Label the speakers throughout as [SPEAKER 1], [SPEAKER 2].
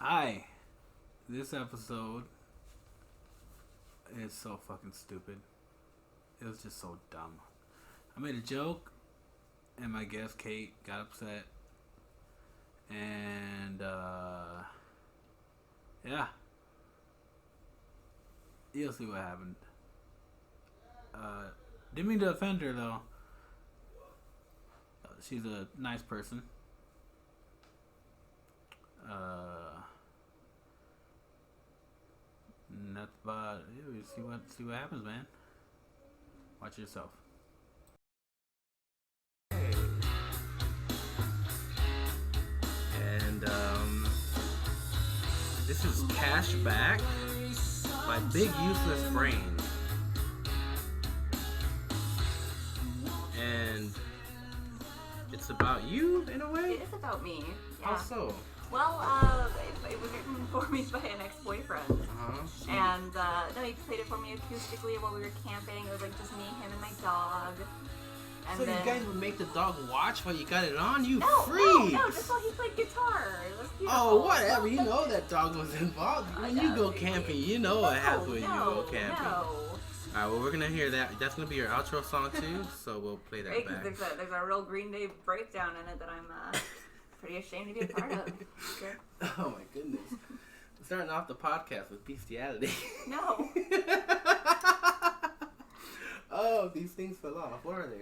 [SPEAKER 1] Hi. This episode is so fucking stupid. It was just so dumb. I made a joke, and my guest Kate got upset, and yeah, you'll see what happened. Didn't mean to offend her though. She's a nice person. That's about it. We see what happens, man. Watch yourself. And this is Cash Back by Big Useless Brain. And it's about you in a way?
[SPEAKER 2] It is about me. Yeah.
[SPEAKER 1] How so?
[SPEAKER 2] Well, it was written for me by an ex-boyfriend. And, no, he played it for me acoustically while we were camping. It was like just me, him, and my dog. And
[SPEAKER 1] so
[SPEAKER 2] then...
[SPEAKER 1] you guys would make the dog watch while you got it on? You
[SPEAKER 2] no,
[SPEAKER 1] freaks!
[SPEAKER 2] No, just while he played guitar. It was beautiful.
[SPEAKER 1] Oh, whatever. You know that dog was involved. When you go camping, you know what happens when you go camping.
[SPEAKER 2] No.
[SPEAKER 1] Alright, well, we're gonna hear that. That's gonna be your outro song too, so we'll play that
[SPEAKER 2] Right,
[SPEAKER 1] back.
[SPEAKER 2] because there's a real Green Day breakdown in it that I'm pretty ashamed to be a part of. Sure.
[SPEAKER 1] Oh my goodness. Starting off the podcast with bestiality.
[SPEAKER 2] No.
[SPEAKER 1] Oh, these things fell off. Where are they?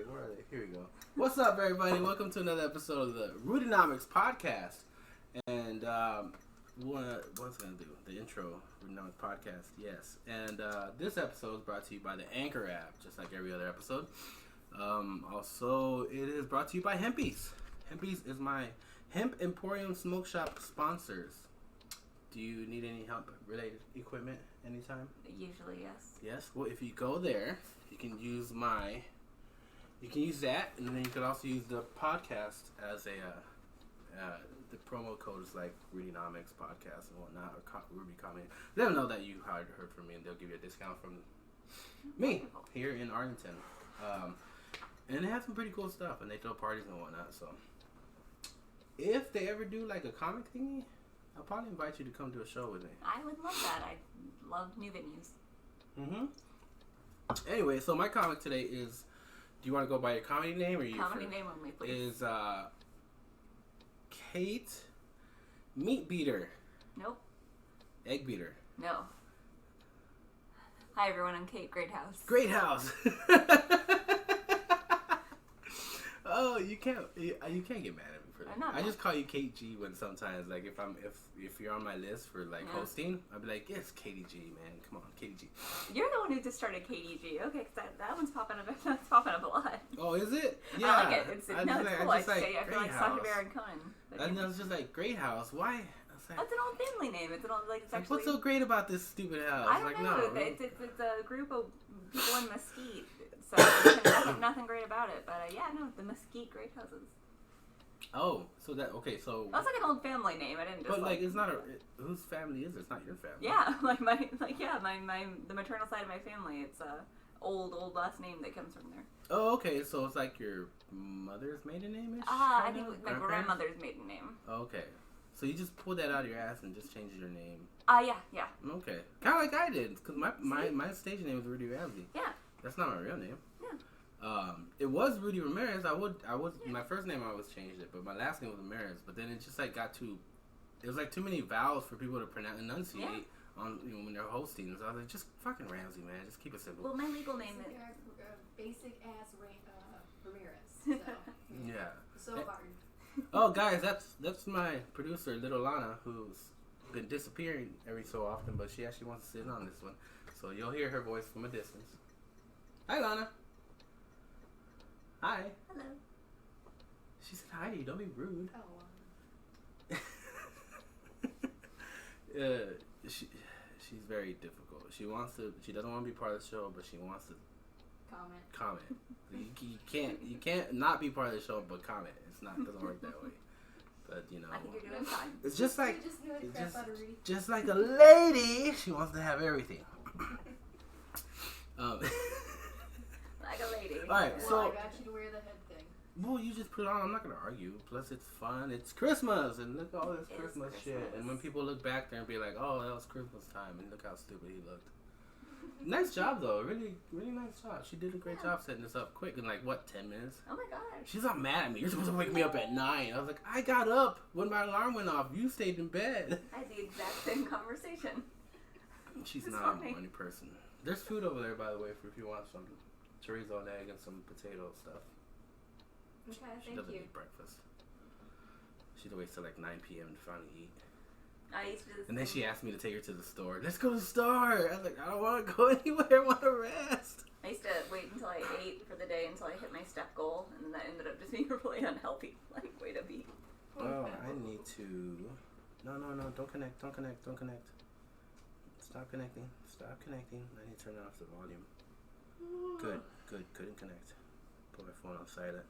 [SPEAKER 1] Here we go. What's up, everybody? Welcome to another episode of the Rudinomics podcast. And what's it gonna do? The intro, Rudinomics podcast. Yes. And this episode is brought to you by the Anchor app, just like every other episode. Also, it is brought to you by Hempies. Hempies is my Hemp Emporium Smoke Shop sponsors. Do you need any hemp-related equipment anytime?
[SPEAKER 2] Usually, yes.
[SPEAKER 1] Yes. Well, if you go there, you can use that, and then you could also use the podcast as a, the promo code is like Rudinomics podcast and whatnot, or Ruby Comment. Let them know that you heard from me, and they'll give you a discount from me here in Arlington. And they have some pretty cool stuff, and they throw parties and whatnot, so if they ever do like a comic thingy, I'll probably invite you to come to a show with me.
[SPEAKER 2] I would love that. I love new venues.
[SPEAKER 1] Anyway, so my comic today is, do you want to go by your comedy name or your
[SPEAKER 2] comedy name only, please?
[SPEAKER 1] Is Kate Meat Beater.
[SPEAKER 2] Nope.
[SPEAKER 1] Egg Beater.
[SPEAKER 2] No. Hi everyone, I'm Kate Greathouse.
[SPEAKER 1] Greathouse. Oh, you can't get mad at me for that. I just call you Kate G when sometimes, like, if you're on my list for like hosting, I'll be like, yes, Katie G, man, come on, Katie G.
[SPEAKER 2] You're the one who just started KDG. Okay, because that one's popping up. That's popping up a lot.
[SPEAKER 1] Oh, is it? Yeah.
[SPEAKER 2] I like it. It's cool. I feel like Sasha Baron Cohen.
[SPEAKER 1] And it was just like Greathouse. Why?
[SPEAKER 2] That's an old family name. It's an old, like, it's actually...
[SPEAKER 1] What's so great about this stupid house?
[SPEAKER 2] I don't know. No. It's a group of people in Mesquite. So there's nothing great about it. But yeah, no, the Mesquite Greathouses.
[SPEAKER 1] Oh, so that, okay, so...
[SPEAKER 2] That's like an old family name. I didn't just,
[SPEAKER 1] but, like, it's not whose family is it? It's not your family.
[SPEAKER 2] Yeah, the maternal side of my family. It's a old last name that comes from there.
[SPEAKER 1] Oh, okay, so it's like your mother's maiden name-ish?
[SPEAKER 2] I think it was my grandmother's maiden name.
[SPEAKER 1] Okay. So you just pulled that out of your ass and just changed your name?
[SPEAKER 2] Yeah.
[SPEAKER 1] Okay. Kind of like I did, because my stage name was Rudy Ramsey.
[SPEAKER 2] Yeah.
[SPEAKER 1] That's not my real name.
[SPEAKER 2] Yeah.
[SPEAKER 1] It was Rudy Ramirez. My first name I always changed it, but my last name was Ramirez. But then it just like it was like too many vowels for people to enunciate on, when they're hosting. So I was like, just fucking Ramsey, man. Just keep it simple.
[SPEAKER 2] Well, my legal name is
[SPEAKER 3] basic ass Ramirez. So.
[SPEAKER 1] Yeah.
[SPEAKER 3] So hard.
[SPEAKER 1] Oh, guys, that's my producer, Little Lana, who's been disappearing every so often, but she actually wants to sit in on this one. So you'll hear her voice from a distance. Hi, Lana. Hi.
[SPEAKER 2] Hello.
[SPEAKER 1] She said hi. Don't be rude.
[SPEAKER 3] Oh.
[SPEAKER 1] She's very difficult. She doesn't want to be part of the show, but she wants to comment. You can't not be part of the show but comment. It doesn't work that way. But
[SPEAKER 2] I think you're doing fine.
[SPEAKER 1] It's just like
[SPEAKER 3] just
[SPEAKER 1] like a lady. She wants to have everything.
[SPEAKER 2] Like a lady.
[SPEAKER 1] All right, so
[SPEAKER 3] I got you to wear the head thing.
[SPEAKER 1] Well, you just put it on. I'm not gonna argue. Plus, it's fun. It's Christmas, and look at all this Christmas shit. And when people look back there and be like, "Oh, that was Christmas time," and look how stupid he looked. Nice job, though. Really, really nice job. She did a great job setting this up quick in like what 10 minutes.
[SPEAKER 2] Oh my gosh.
[SPEAKER 1] She's not mad at me. You're supposed to wake me up at 9. I was like, I got up when my alarm went off. You stayed in bed.
[SPEAKER 2] I had the exact same conversation.
[SPEAKER 1] She's
[SPEAKER 2] It's
[SPEAKER 1] not
[SPEAKER 2] funny.
[SPEAKER 1] a morning person. There's food over there, by the way, for if you want some chorizo and egg and some potato stuff.
[SPEAKER 3] Okay,
[SPEAKER 1] She
[SPEAKER 3] thank
[SPEAKER 1] doesn't
[SPEAKER 3] you.
[SPEAKER 1] eat breakfast. She'd wait till like 9 p.m. to finally eat.
[SPEAKER 2] I used to do this
[SPEAKER 1] And then
[SPEAKER 2] thing.
[SPEAKER 1] she asked me to take her to the store. Let's go to the store. I was like, I don't want to go anywhere. I want to rest.
[SPEAKER 2] I used to wait until I ate for the day until I hit my step goal, and then that ended up just being a really unhealthy way to be.
[SPEAKER 1] Oh, I need to. No. Don't connect. Stop connecting. I need to turn off the volume. Good. Couldn't connect. Put my phone on silent.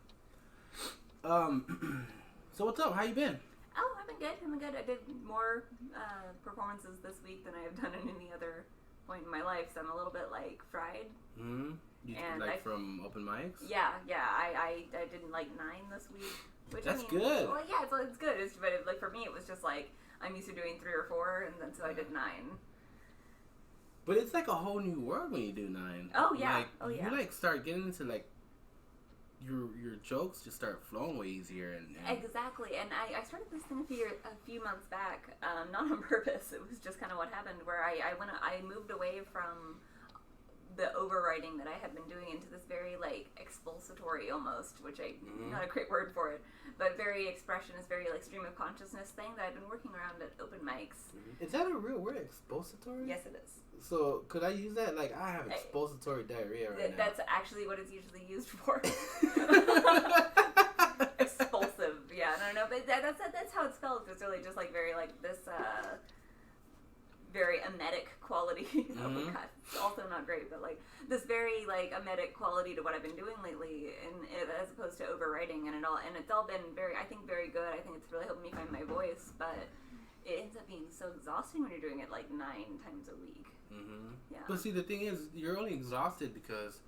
[SPEAKER 1] So what's up? How you been?
[SPEAKER 2] Oh, I've been good. I did more performances this week than I have done at any other point in my life, so I'm a little bit like fried.
[SPEAKER 1] Mm-hmm. You
[SPEAKER 2] And
[SPEAKER 1] like from open mics?
[SPEAKER 2] Yeah. I did like 9 this week. Which,
[SPEAKER 1] That's
[SPEAKER 2] I mean,
[SPEAKER 1] good.
[SPEAKER 2] Well, yeah, it's good. But like for me, it was just like I'm used to doing 3 or 4, and then so I did 9.
[SPEAKER 1] But it's like a whole new world when you do 9.
[SPEAKER 2] Oh yeah.
[SPEAKER 1] Like,
[SPEAKER 2] Oh yeah.
[SPEAKER 1] You like start getting into like your jokes just start flowing way easier and
[SPEAKER 2] Exactly, and I started this thing a few months back, not on purpose. It was just kind of what happened, where I moved away from the overwriting that I had been doing into this very like expulsatory almost, which not a great word for it, but very expressionist, very like stream of consciousness thing that I've been working around at open mics.
[SPEAKER 1] Is that a real word, expository?
[SPEAKER 2] Yes, it is.
[SPEAKER 1] So could I use that? Like I have expository diarrhea right now.
[SPEAKER 2] That's actually what it's usually used for. Expulsive, yeah, no, but that's how it's spelled. It's really just like very like this very emetic quality. Oh my god, it's also not great, but like this very like emetic quality to what I've been doing lately, and as opposed to overwriting and it's all been very good. I think it's really helped me find my voice, but it ends up being so exhausting when you're doing it like 9 times a week.
[SPEAKER 1] Mm-hmm.
[SPEAKER 2] Yeah.
[SPEAKER 1] But see, the thing is, you're only exhausted because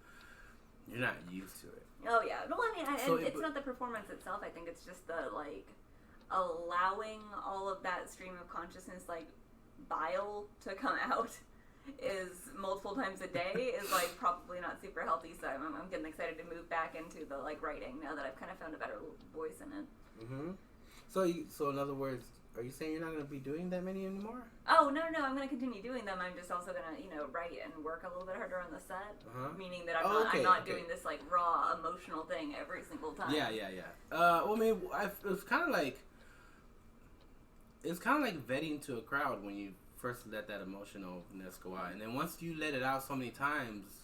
[SPEAKER 1] you're not used to it.
[SPEAKER 2] Oh yeah. Well, I mean,
[SPEAKER 1] So
[SPEAKER 2] it's not the performance itself. I think it's just the like allowing all of that stream of consciousness, like bile, to come out is multiple times a day is like probably not super healthy. So I'm getting excited to move back into the like writing now that I've kind of found a better voice in it.
[SPEAKER 1] Mm-hmm. So in other words, are you saying you're not going to be doing that many anymore?
[SPEAKER 2] Oh no, I'm going to continue doing them. I'm just also going to write and work a little bit harder on the set, meaning that I'm not doing this like raw emotional thing every single time.
[SPEAKER 1] Yeah. Well, I mean, it's kind of like vetting to a crowd when you first let that emotionalness go out, and then once you let it out so many times,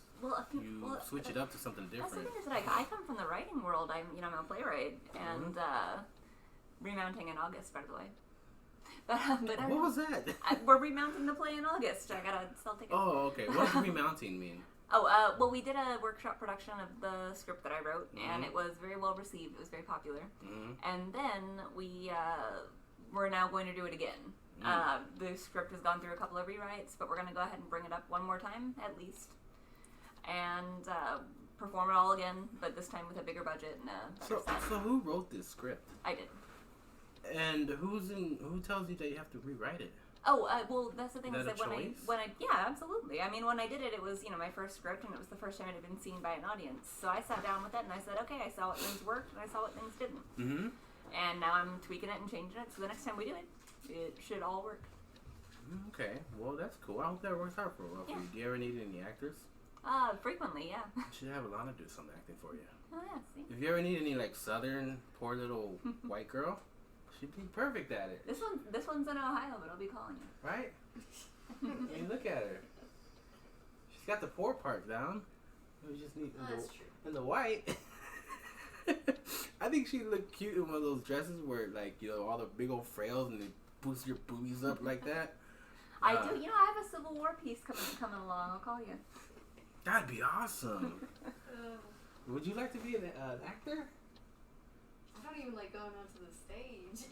[SPEAKER 1] you switch it up to something different.
[SPEAKER 2] That's the thing is that I come from the writing world. I'm a playwright, and remounting in August, by the way. But
[SPEAKER 1] what was that?
[SPEAKER 2] We're remounting the play in August. I gotta sell tickets.
[SPEAKER 1] Oh, okay. What does remounting mean?
[SPEAKER 2] Oh, well, we did a workshop production of the script that I wrote, and it was very well received. It was very popular. And then we're now going to do it again. The script has gone through a couple of rewrites, but we're going to go ahead and bring it up one more time, at least, and perform it all again, but this time with a bigger budget and a better set.
[SPEAKER 1] So who wrote this script?
[SPEAKER 2] I did.
[SPEAKER 1] And who tells you that you have to rewrite it?
[SPEAKER 2] Oh, well, that's the thing.
[SPEAKER 1] Is that a choice?
[SPEAKER 2] Yeah, absolutely. I mean, when I did it, it was, my first script, and it was the first time it had been seen by an audience. So I sat down with it, and I said, okay, I saw what things worked, and I saw what things didn't. Mm-hmm. And now I'm tweaking it and changing it, so the next time we do it, it should all work.
[SPEAKER 1] Okay, well, that's cool. I hope that works out for a while for you. Do you ever need any actors?
[SPEAKER 2] Frequently, yeah.
[SPEAKER 1] You should have Alana do some acting for you.
[SPEAKER 2] Oh, yeah, see?
[SPEAKER 1] If you ever need any, like, southern, poor little white girl, she'd be perfect at it.
[SPEAKER 2] This one's in Ohio, but I'll be calling you.
[SPEAKER 1] Right? I mean, look at her. She's got the poor part down. We just need in the white. I think she'd look cute in one of those dresses where, like, all the big old frills and they boost your boobies up like that.
[SPEAKER 2] I do. I have a Civil War piece coming along. I'll call you.
[SPEAKER 1] That'd be awesome. Would you like to be an actor?
[SPEAKER 3] I don't even like going onto the stage.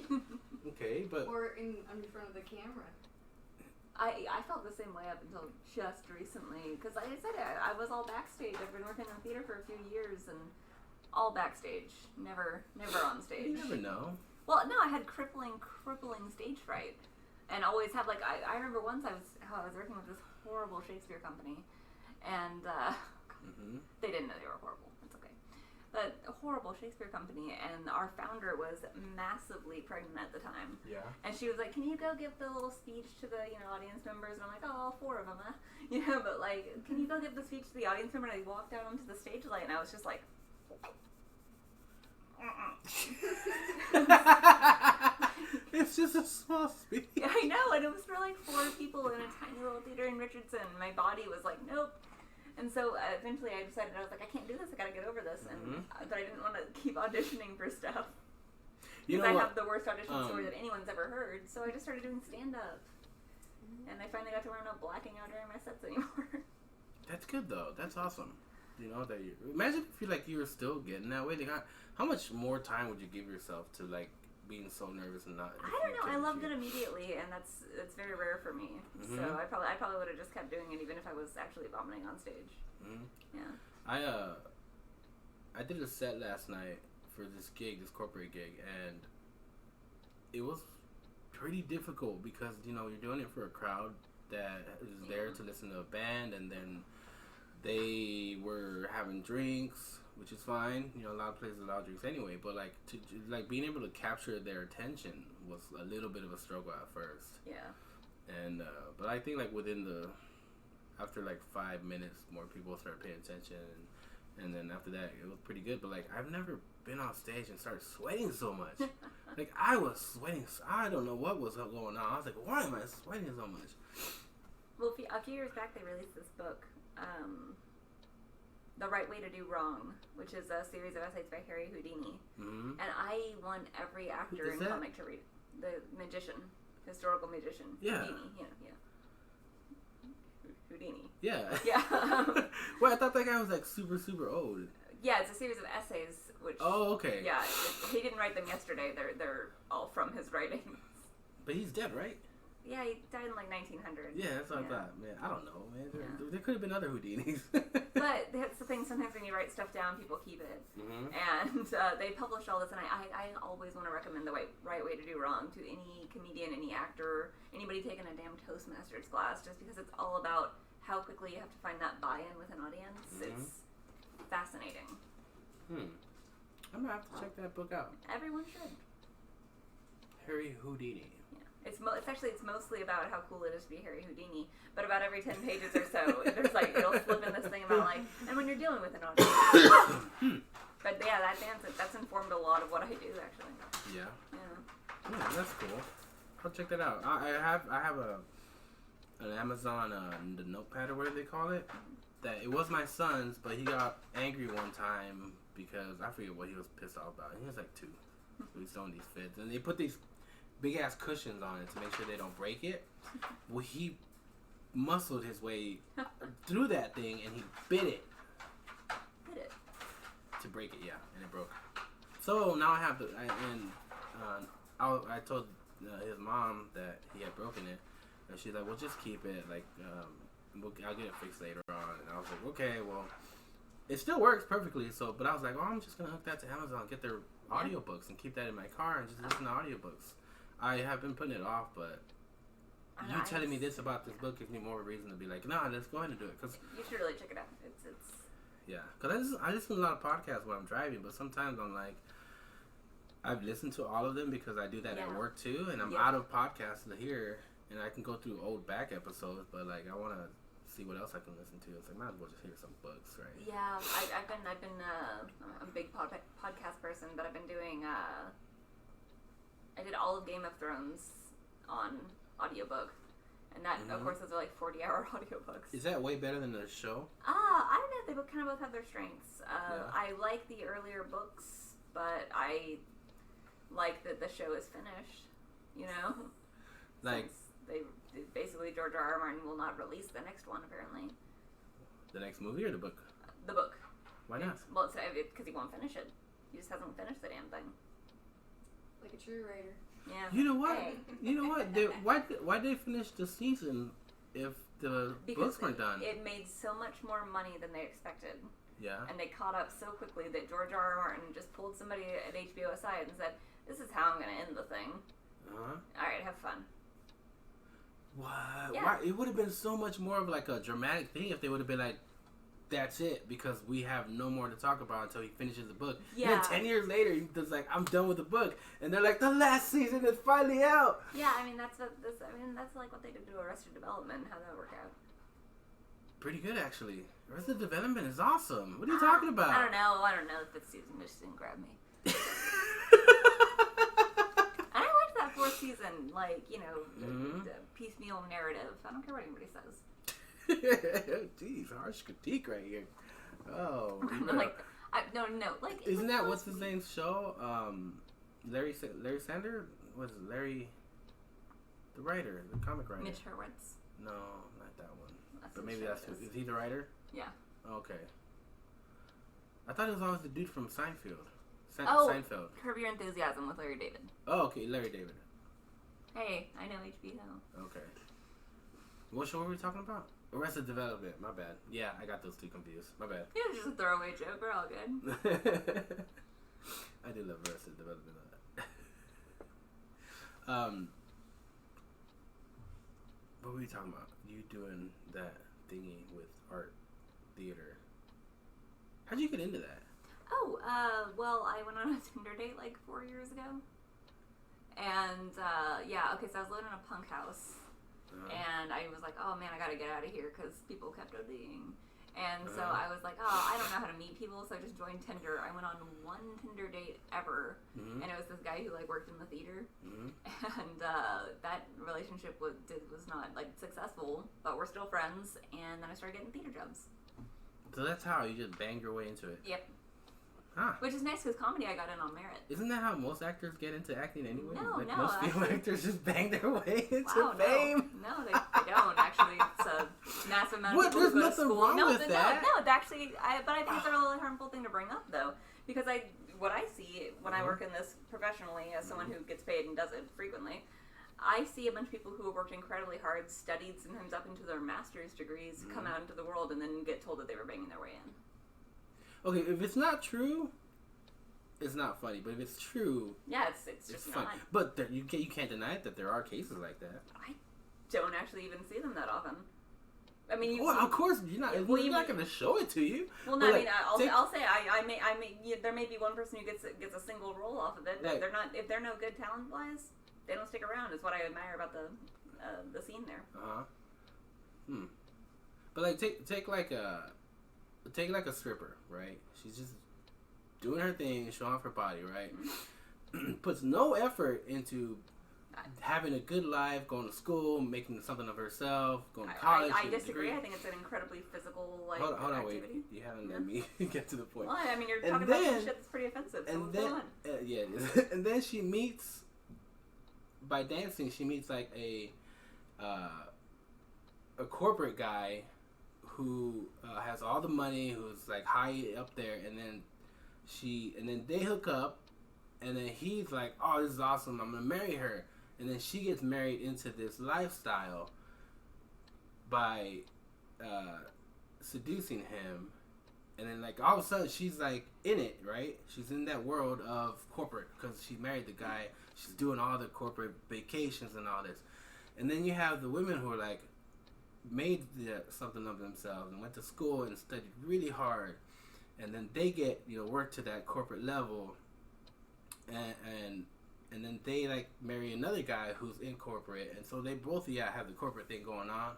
[SPEAKER 1] Okay, but...
[SPEAKER 3] Or in front of the camera.
[SPEAKER 2] I felt the same way up until just recently. Because like I said, I was all backstage. I've been working in theater for a few years, and All backstage. Never on stage.
[SPEAKER 1] You never know.
[SPEAKER 2] Well, no, I had crippling stage fright. And always had, like, I remember once I was working with this horrible Shakespeare company. And, they didn't know they were horrible. It's okay. But a horrible Shakespeare company, and our founder was massively pregnant at the time.
[SPEAKER 1] Yeah.
[SPEAKER 2] And she was like, "Can you go give the little speech to the, audience members?" And I'm like, "Oh, all 4 of them, huh?" But like, "Can you go give the speech to the audience member?" And I walked out onto the stage light, and I was just like,
[SPEAKER 1] It's just a small speech.
[SPEAKER 2] I know, and it was for like 4 people in a tiny little theater in Richardson. My body was like, nope. And so eventually I decided, I was like, I can't do this, I gotta get over this. And but I didn't want to keep auditioning for stuff. Because I have the worst audition story that anyone's ever heard. So I just started doing stand-up. And I finally got to where I'm not blacking out during my sets anymore.
[SPEAKER 1] That's good though. That's awesome. That you imagine if you were still getting that way. Like, how much more time would you give yourself to like being so nervous and not?
[SPEAKER 2] I don't know. I loved it immediately, and that's very rare for me. So I probably would have just kept doing it even if I was actually vomiting on stage. Yeah.
[SPEAKER 1] I did a set last night for this corporate gig, and it was pretty difficult because you're doing it for a crowd that is there to listen to a band, and then they were having drinks, which is fine. A lot of places allow drinks anyway, but being able to capture their attention was a little bit of a struggle at first.
[SPEAKER 2] Yeah.
[SPEAKER 1] And but I think after 5 minutes, more people started paying attention, and then after that, it was pretty good. But I've never been on stage and started sweating so much. I was sweating. I don't know what was going on. I was like, why am I sweating so much?
[SPEAKER 2] Well, a few years back, they released this book, The Right Way to Do Wrong, which is a series of essays by Harry Houdini. And I want every actor in comic to read. The magician, historical magician.
[SPEAKER 1] Yeah.
[SPEAKER 2] Houdini.
[SPEAKER 1] Yeah.
[SPEAKER 2] Yeah.
[SPEAKER 1] Well, I thought that guy was super, super old.
[SPEAKER 2] Yeah, it's a series of essays, which...
[SPEAKER 1] Oh, okay.
[SPEAKER 2] Yeah, he didn't write them yesterday. They're all from his writings.
[SPEAKER 1] But he's dead, right?
[SPEAKER 2] Yeah, he died in 1900.
[SPEAKER 1] Yeah, that's what I thought. Man, I don't know, man. There could have been other Houdinis.
[SPEAKER 2] But that's the thing. Sometimes when you write stuff down, people keep it. And they published all this, and I always want to recommend The Right Way to Do Wrong to any comedian, any actor, anybody taking a damn Toastmasters class, just because it's all about how quickly you have to find that buy-in with an audience. It's fascinating.
[SPEAKER 1] I'm going to have to check that book out.
[SPEAKER 2] Everyone should.
[SPEAKER 1] Harry Houdini.
[SPEAKER 2] It's mostly about how cool it is to be Harry Houdini, but about every 10 pages or so, there's it'll slip in this thing about and when you're dealing with an audience. But yeah, that's informed a lot of what I do actually.
[SPEAKER 1] Yeah.
[SPEAKER 2] Yeah.
[SPEAKER 1] Yeah, that's cool. I'll check that out. I have an Amazon the notepad or whatever they call it. That it was my son's, but he got angry one time because I forget what he was pissed off about. He was 2. So he's throwing these fits, and they put these big ass cushions on it to make sure they don't break it. Well, he muscled his way through that thing and he bit it.
[SPEAKER 2] Bit it?
[SPEAKER 1] To break it, yeah, and it broke. So now I have I told his mom that he had broken it, and she's like, "Well, just keep it. I'll get it fixed later on." And I was like, "Okay, well, it still works perfectly." So, but I was like, "Oh, I'm just gonna hook that to Amazon, get their audiobooks, and keep that in my car and just listen to audiobooks." I have been putting it off, but you telling me this about this book gives me more reason to be like, "No, let's go ahead and do it." Cause
[SPEAKER 2] you should really check it out. It's
[SPEAKER 1] yeah, because I listen to a lot of podcasts when I'm driving, but sometimes I'm like, I've listened to all of them because I do that at work too, and I'm out of podcasts to hear, and I can go through old back episodes, but I want to see what else I can listen to. It's might as well just hear some books, right?
[SPEAKER 2] Yeah, I've been I'm a big podcast person, but I've been doing I did all of Game of Thrones on audiobook. And that, of course, those are 40-hour audiobooks.
[SPEAKER 1] Is that way better than the show?
[SPEAKER 2] I don't know. They kind of both have their strengths. I like the earlier books, but I like that the show is finished, Since they basically, George R.R. Martin will not release the next one, apparently.
[SPEAKER 1] The next movie or the book?
[SPEAKER 2] The book.
[SPEAKER 1] Why not?
[SPEAKER 2] Well, it's because he won't finish it. He just hasn't finished the damn thing.
[SPEAKER 3] Like a true writer.
[SPEAKER 2] Yeah.
[SPEAKER 1] You know what? Why they finish the season if the books weren't done?
[SPEAKER 2] It made so much more money than they expected.
[SPEAKER 1] Yeah.
[SPEAKER 2] And they caught up so quickly that George R.R. Martin just pulled somebody at HBO aside and said, "This is how I'm going to end the thing.
[SPEAKER 1] Uh-huh.
[SPEAKER 2] All right, have fun."
[SPEAKER 1] What?
[SPEAKER 2] Yeah.
[SPEAKER 1] Why? It would have been so much more of like a dramatic thing if they would have been like, "That's it," because we have no more to talk about until he finishes the book.
[SPEAKER 2] Yeah.
[SPEAKER 1] And then 10 years later, he's just like, "I'm done with the book," and they're like, "The last season is finally out."
[SPEAKER 2] Yeah, I mean that's like what they did to Arrested Development. How that work out?
[SPEAKER 1] Pretty good, actually. Arrested Development is awesome. What are you talking about?
[SPEAKER 2] I don't know. The fifth season just didn't grab me. I liked that fourth season, like, you know, the piecemeal narrative. I don't care what anybody says.
[SPEAKER 1] Jeez, harsh critique right here. Oh,
[SPEAKER 2] like
[SPEAKER 1] isn't that what's his name's show? Larry Sander? What's it? Larry, the writer, the comic writer.
[SPEAKER 2] Mitch Hurwitz.
[SPEAKER 1] No, not that one.
[SPEAKER 2] That's
[SPEAKER 1] But
[SPEAKER 2] who
[SPEAKER 1] maybe
[SPEAKER 2] show
[SPEAKER 1] that's
[SPEAKER 2] it
[SPEAKER 1] who.
[SPEAKER 2] is.
[SPEAKER 1] Is he the writer?
[SPEAKER 2] Yeah.
[SPEAKER 1] Okay. I thought it was always the dude from Seinfeld. Seinfeld.
[SPEAKER 2] Curb Your Enthusiasm with Larry David.
[SPEAKER 1] Oh, okay, Larry David.
[SPEAKER 2] Hey, I know HBO.
[SPEAKER 1] Okay. What show were we talking about? Arrested Development. My bad. Yeah, I got those two confused. My bad.
[SPEAKER 2] It was just a throwaway joke. We're all good.
[SPEAKER 1] I do love Arrested Development. What were we talking about? You doing that thingy with art theater. How'd you get into that?
[SPEAKER 2] Oh, well, I went on a Tinder date like 4 years ago. And, so I was living in a punk house. And I was like, oh man, I gotta get out of here because people kept ODing. And so I was like, oh, I don't know how to meet people, so I just joined Tinder. I went on one Tinder date ever, and it was this guy who like worked in the theater, and that relationship was not like successful, but we're still friends. And then I started getting theater jobs.
[SPEAKER 1] So that's how you just banged your way into it.
[SPEAKER 2] Yep.
[SPEAKER 1] Huh.
[SPEAKER 2] Which is nice because comedy I got in on merit.
[SPEAKER 1] Isn't that how most actors get into acting anyway?
[SPEAKER 2] No,
[SPEAKER 1] like
[SPEAKER 2] no,
[SPEAKER 1] most female
[SPEAKER 2] actually,
[SPEAKER 1] actors just bang their way into
[SPEAKER 2] wow,
[SPEAKER 1] fame.
[SPEAKER 2] No, they don't. Actually, it's a massive amount of
[SPEAKER 1] What?
[SPEAKER 2] people
[SPEAKER 1] There's
[SPEAKER 2] who go to
[SPEAKER 1] nothing
[SPEAKER 2] school.
[SPEAKER 1] wrong
[SPEAKER 2] No,
[SPEAKER 1] with that.
[SPEAKER 2] No, it's actually, but I think it's a really harmful thing to bring up though, because what I see when I work in this professionally as someone who gets paid and does it frequently, I see a bunch of people who have worked incredibly hard, studied sometimes up into their master's degrees, come out into the world and then get told that they were banging their way in.
[SPEAKER 1] Okay, if it's not true, it's not funny. But if it's true,
[SPEAKER 2] yeah, it's just
[SPEAKER 1] funny.
[SPEAKER 2] not.
[SPEAKER 1] But you can't deny it that there are cases like that.
[SPEAKER 2] I don't actually even see them that often. I mean,
[SPEAKER 1] of course you're not. We're not going to show it to you.
[SPEAKER 2] Well, no, I mean, I'll say there may be one person who gets a single role off of it, but they're not. If they're no good talent wise, they don't stick around. Is what I admire about the scene there.
[SPEAKER 1] But like take like a stripper, right? She's just doing her thing, showing off her body, right? Puts no effort into having a good life, going to school, making something of herself, going to college.
[SPEAKER 2] I disagree. I think it's an incredibly physical
[SPEAKER 1] hold on,
[SPEAKER 2] activity.
[SPEAKER 1] wait. You haven't let me get to the point.
[SPEAKER 2] Well, I mean, you're talking about some shit that's pretty offensive. So
[SPEAKER 1] and then, yeah, it is. And then she meets, by dancing, she meets like a corporate guy who has all the money, who's like high up there, and then they hook up, and then he's like, oh, this is awesome, I'm gonna marry her. And then she gets married into this lifestyle by seducing him. And then, like, all of a sudden, she's, like, in it, right? She's in that world of corporate because she married the guy. She's doing all the corporate vacations and all this. And then you have the women who are, like, made something of themselves and went to school and studied really hard. And then they get, work to that corporate level. And then they, like, marry another guy who's in corporate. And so they both, have the corporate thing going on.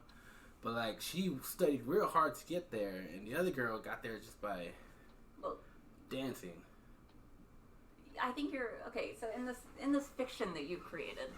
[SPEAKER 1] But, like, she studied real hard to get there. And the other girl got there just by dancing.
[SPEAKER 2] I think okay. So in this fiction that you've created,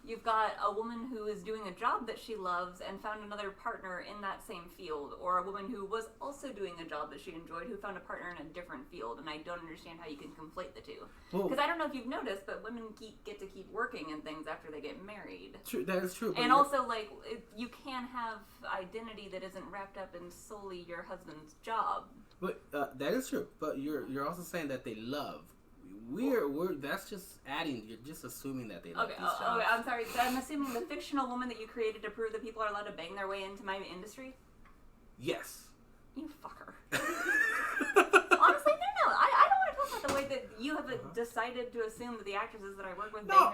[SPEAKER 2] you've got a woman who is doing a job that she loves and found another partner in that same field, or a woman who was also doing a job that she enjoyed who found a partner in a different field. And I don't understand how you can conflate the two, because I don't know if you've noticed, but women get to keep working and things after they get married.
[SPEAKER 1] True, that is true.
[SPEAKER 2] And also, like, you can have identity that isn't wrapped up in solely your husband's job.
[SPEAKER 1] But that is true. But you're also saying that they love. That's just adding. You're just assuming that they love these jobs.
[SPEAKER 2] Okay, I'm sorry. So I'm assuming the fictional woman that you created to prove that people are allowed to bang their way into my industry?
[SPEAKER 1] Yes.
[SPEAKER 2] You fucker. Honestly, no. I don't want to talk about the way that you have decided to assume that the actresses that I work with.
[SPEAKER 1] No.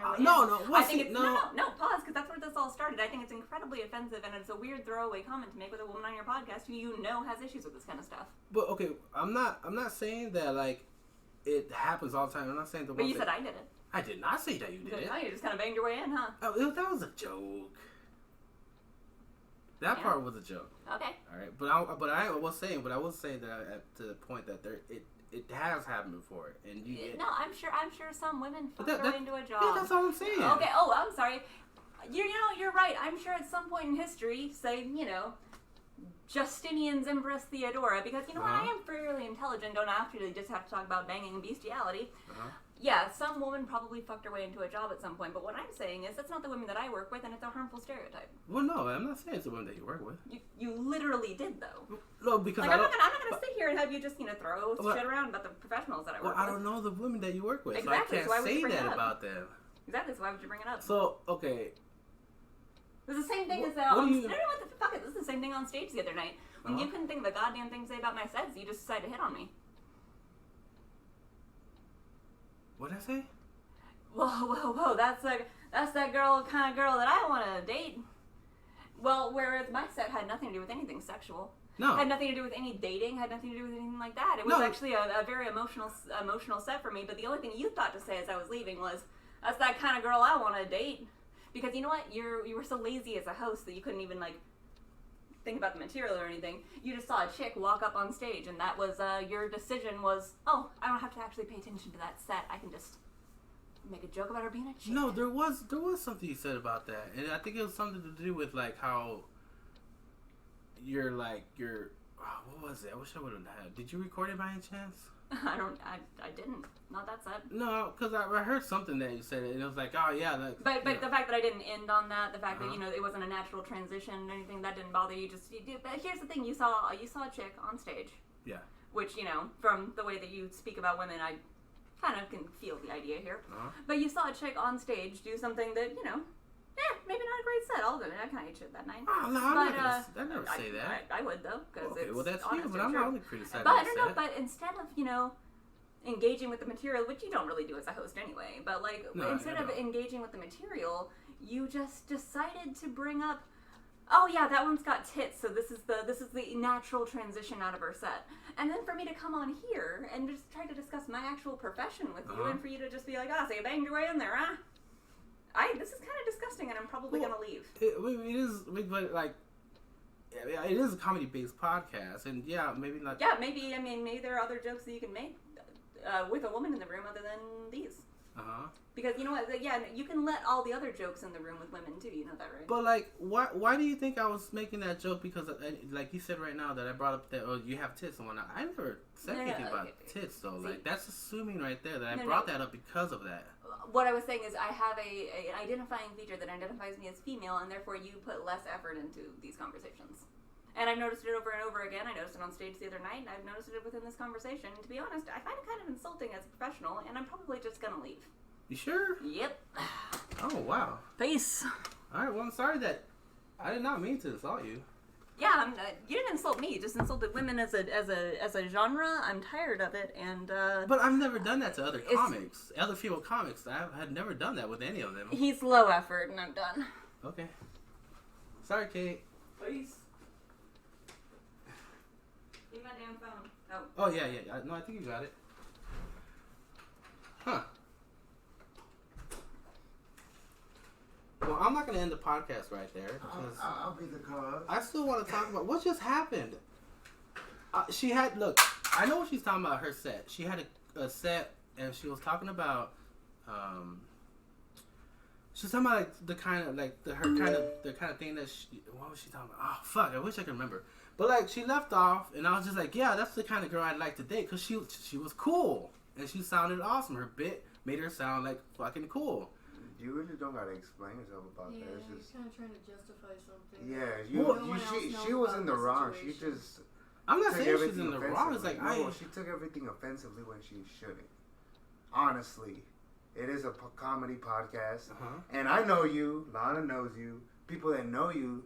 [SPEAKER 2] I think it's no. Pause, because that's where this all started. I think it's incredibly offensive, and it's a weird throwaway comment to make with a woman on your podcast who you know has issues with this kind of stuff.
[SPEAKER 1] But okay, I'm not saying that like it happens all the time. I'm not saying the.
[SPEAKER 2] But you said I did it.
[SPEAKER 1] I did not say that you did it.
[SPEAKER 2] No, you just kind of banged your way in, huh?
[SPEAKER 1] Oh, that was a joke. That part was a joke.
[SPEAKER 2] Okay.
[SPEAKER 1] All right, but I was saying that to the point that it has happened before, and
[SPEAKER 2] No, I'm sure some women fuck their way into a job.
[SPEAKER 1] Yeah, that's all I'm saying.
[SPEAKER 2] Okay. Oh, I'm sorry. You're right. I'm sure at some point in history, say, Justinian's Empress Theodora, because what, I am fairly intelligent. Don't actually just have to talk about banging and bestiality. Yeah, some woman probably fucked her way into a job at some point, but what I'm saying is that's not the women that I work with, and it's a harmful stereotype.
[SPEAKER 1] Well, no, I'm not saying it's the women that you work with.
[SPEAKER 2] You literally did, though.
[SPEAKER 1] No, because
[SPEAKER 2] I'm not gonna sit here and have you just throw shit around about the professionals that I work with.
[SPEAKER 1] I don't know the women that you work with,
[SPEAKER 2] exactly,
[SPEAKER 1] so I can't say that about them.
[SPEAKER 2] Exactly, so why would you bring it up?
[SPEAKER 1] So, okay.
[SPEAKER 2] It was the same thing as fuck it. This is the same thing on stage the other night. When you couldn't think of a goddamn thing to say about my sets, you just decided to hit on me.
[SPEAKER 1] What did I say?
[SPEAKER 2] Whoa! That's that kind of girl that I want to date. Well, whereas my set had nothing to do with anything sexual.
[SPEAKER 1] No.
[SPEAKER 2] Had nothing to do with any dating. Had nothing to do with anything like that. It was actually a very emotional set for me. But the only thing you thought to say as I was leaving was, "That's that kind of girl I want to date." Because you know what? You were so lazy as a host that you couldn't even think about the material or anything. You just saw a chick walk up on stage, and that was your decision was, oh, I don't have to actually pay attention to that set. I can just make a joke about her being a chick.
[SPEAKER 1] No, there was something you said about that, and I think it was something to do with how you're what was it? I wish I would have had. Did you record it by any chance?
[SPEAKER 2] I didn't. Not that set.
[SPEAKER 1] No, because I heard something that you said, and it was like, oh yeah.
[SPEAKER 2] But the fact that I didn't end on that, the fact that it wasn't a natural transition or anything, that didn't bother you. But here's the thing: you saw a chick on stage. Yeah. Which from the way that you speak about women, I kind of can feel the idea here. But you saw a chick on stage do something that maybe not a great set. All of it. I kind of ate shit that night.
[SPEAKER 1] Oh, no, I never say that.
[SPEAKER 2] I would though, because
[SPEAKER 1] okay, well that's you, but I'm not only criticizing.
[SPEAKER 2] But instead of engaging with the material, which you don't really do as a host anyway, but instead of engaging with the material, you just decided to bring up, oh yeah, that one's got tits, so this is the natural transition out of her set, and then for me to come on here and just try to discuss my actual profession with you, and for you to just be like, so you banged your way in there, huh? This is kind of disgusting, and I'm probably gonna leave.
[SPEAKER 1] It is, but it is a comedy-based podcast, and maybe not.
[SPEAKER 2] Yeah, maybe there are other jokes that you can make with a woman in the room other than these. Because you know what? Yeah, you can let all the other jokes in the room with women too. You know that, right?
[SPEAKER 1] But why do you think I was making that joke? Because like you said right now that I brought up that you have tits and whatnot. I never said anything about tits though. See, that's assuming right there that I brought that up because of that.
[SPEAKER 2] What I was saying is I have an identifying feature that identifies me as female, and therefore you put less effort into these conversations. And I've noticed it over and over again. I noticed it on stage the other night, and I've noticed it within this conversation. To be honest, I find it kind of insulting as a professional, and I'm probably just gonna leave.
[SPEAKER 1] You sure?
[SPEAKER 2] Yep.
[SPEAKER 1] Oh, wow.
[SPEAKER 2] Peace.
[SPEAKER 1] Alright, well, I'm sorry that I did not mean to insult you.
[SPEAKER 2] Yeah, you didn't insult me. You just insulted women as a genre. I'm tired of it, and
[SPEAKER 1] But I've never done that to other comics. Other female comics. I had never done that with any of them.
[SPEAKER 2] He's low effort, and I'm done.
[SPEAKER 1] Okay. Sorry, Kate.
[SPEAKER 2] Peace. Give me my damn phone.
[SPEAKER 1] Oh, yeah. No, I think you got it. Huh. Well, I'm not going to end the podcast right there. Because
[SPEAKER 4] I'll be the cause.
[SPEAKER 1] I still want to talk about what just happened. Look, I know what she's talking about, her set. She had a set, and she was talking about, she's talking about the kind of thing that what was she talking about? Oh, fuck, I wish I could remember. But, she left off, and I was just like, yeah, that's the kind of girl I'd like to date, because she was cool, and she sounded awesome. Her bit made her sound, fucking cool.
[SPEAKER 4] You really don't gotta explain yourself about that. It's
[SPEAKER 3] you're
[SPEAKER 4] just
[SPEAKER 3] kind of trying to justify something.
[SPEAKER 4] Yeah, she was in the wrong. She just.
[SPEAKER 1] I'm not saying she's in the wrong. It's like
[SPEAKER 4] she took everything offensively when she shouldn't. Honestly, it is a comedy podcast, and I know you. Lana knows you. People that know you,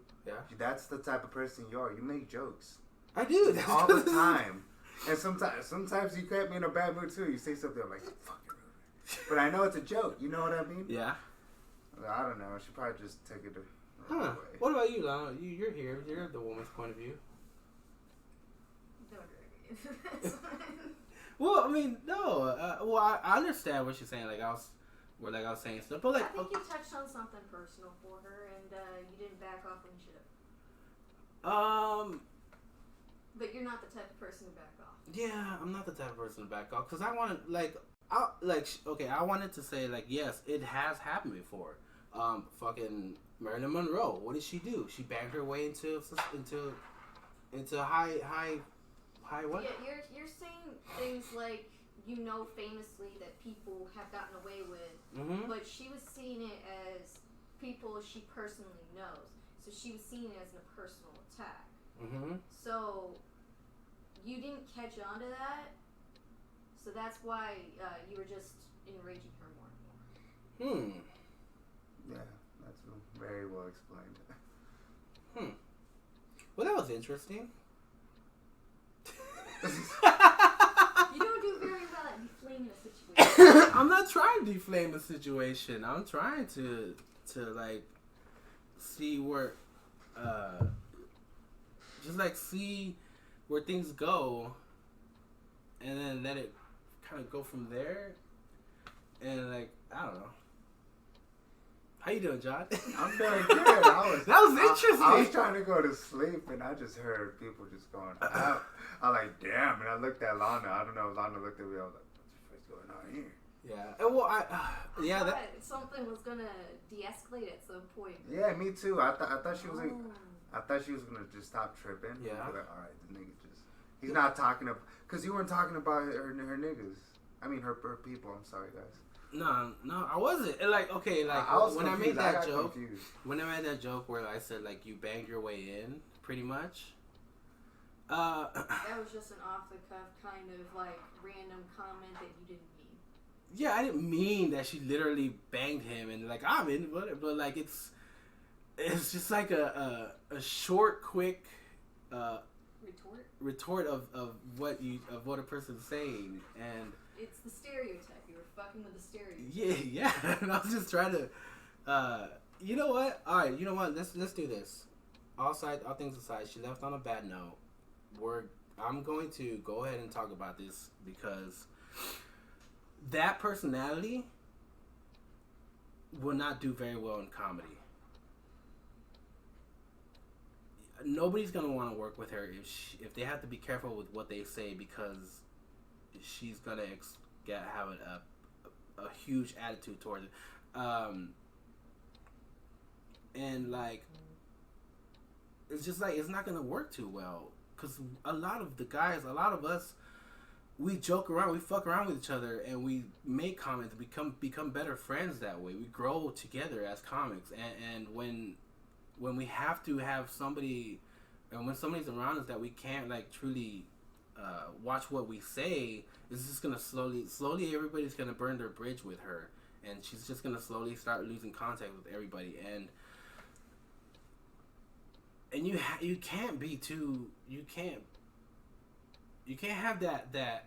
[SPEAKER 4] that's the type of person you are. You make jokes.
[SPEAKER 1] I do.
[SPEAKER 4] All the time. And sometimes you get me in a bad mood too. You say something, I'm like, fucking rude. But I know it's a joke. You know what I mean?
[SPEAKER 1] Yeah.
[SPEAKER 4] I don't know. I should probably just take it the
[SPEAKER 1] Huh.
[SPEAKER 4] way.
[SPEAKER 1] What about you, Lana? You're here. You're the woman's point of view.
[SPEAKER 3] Don't drag me.
[SPEAKER 1] Well, I mean, no. I understand what you're saying. Like I was saying stuff, but like,
[SPEAKER 3] I think you touched on something personal for her, and you didn't back off when you should have. But you're not the type of person to back off.
[SPEAKER 1] Yeah, I'm not the type of person to back off because I wanted, I wanted to say, like, yes, it has happened before. Fucking Marilyn Monroe. What did she do? She banged her way into high what?
[SPEAKER 3] Yeah, you're saying things like, famously that people have gotten away with, but she was seeing it as people she personally knows. So she was seeing it as a personal attack. So you didn't catch on to that. So that's why you were just enraging her more and more.
[SPEAKER 4] Yeah, that's very well explained.
[SPEAKER 1] Well, that was interesting.
[SPEAKER 3] You don't do very well at deflaming a situation.
[SPEAKER 1] I'm not trying to deflame a situation. I'm trying to like see where just like see where things go and then let it kind of go from there. And like, I don't know. How you doing, John?
[SPEAKER 4] I'm doing good. That
[SPEAKER 1] was interesting.
[SPEAKER 4] I was trying to go to sleep and I just heard people just going out. I'm like, damn. And I looked at Lana. I don't know if Lana looked at me. I was like, what's going on here?
[SPEAKER 1] Yeah. And well,
[SPEAKER 3] something was gonna de-escalate at some point.
[SPEAKER 4] Yeah, me too. I thought she was gonna just stop tripping.
[SPEAKER 1] Yeah.
[SPEAKER 4] Like, all right, the nigga he's not talking about, because you weren't talking about her niggas. I mean her people. I'm sorry, guys.
[SPEAKER 1] No, I wasn't. And like, okay, like when I made that joke where I said like you banged your way in, pretty much.
[SPEAKER 3] That was just an off the cuff kind of like random comment that you didn't mean.
[SPEAKER 1] Yeah, I didn't mean that she literally banged him and like I'm in, but like it's just like a short, quick retort of what a person's saying, and
[SPEAKER 3] it's the stereotype. You were fucking with the stereotype.
[SPEAKER 1] Yeah. And I was just trying to, you know what? All right, you know what? Let's do this. All things aside, she left on a bad note. I'm going to go ahead and talk about this because that personality will not do very well in comedy. Nobody's gonna want to work with her if they have to be careful with what they say because she's gonna have a huge attitude towards it, and like it's just like it's not gonna work too well because a lot of us, we joke around, we fuck around with each other, and we make comments, become better friends that way. We grow together as comics, and when we have to have somebody, and when somebody's around us that we can't like truly watch what we say, it's just gonna slowly everybody's gonna burn their bridge with her, and she's just gonna slowly start losing contact with everybody, and you can't be too, you can't have that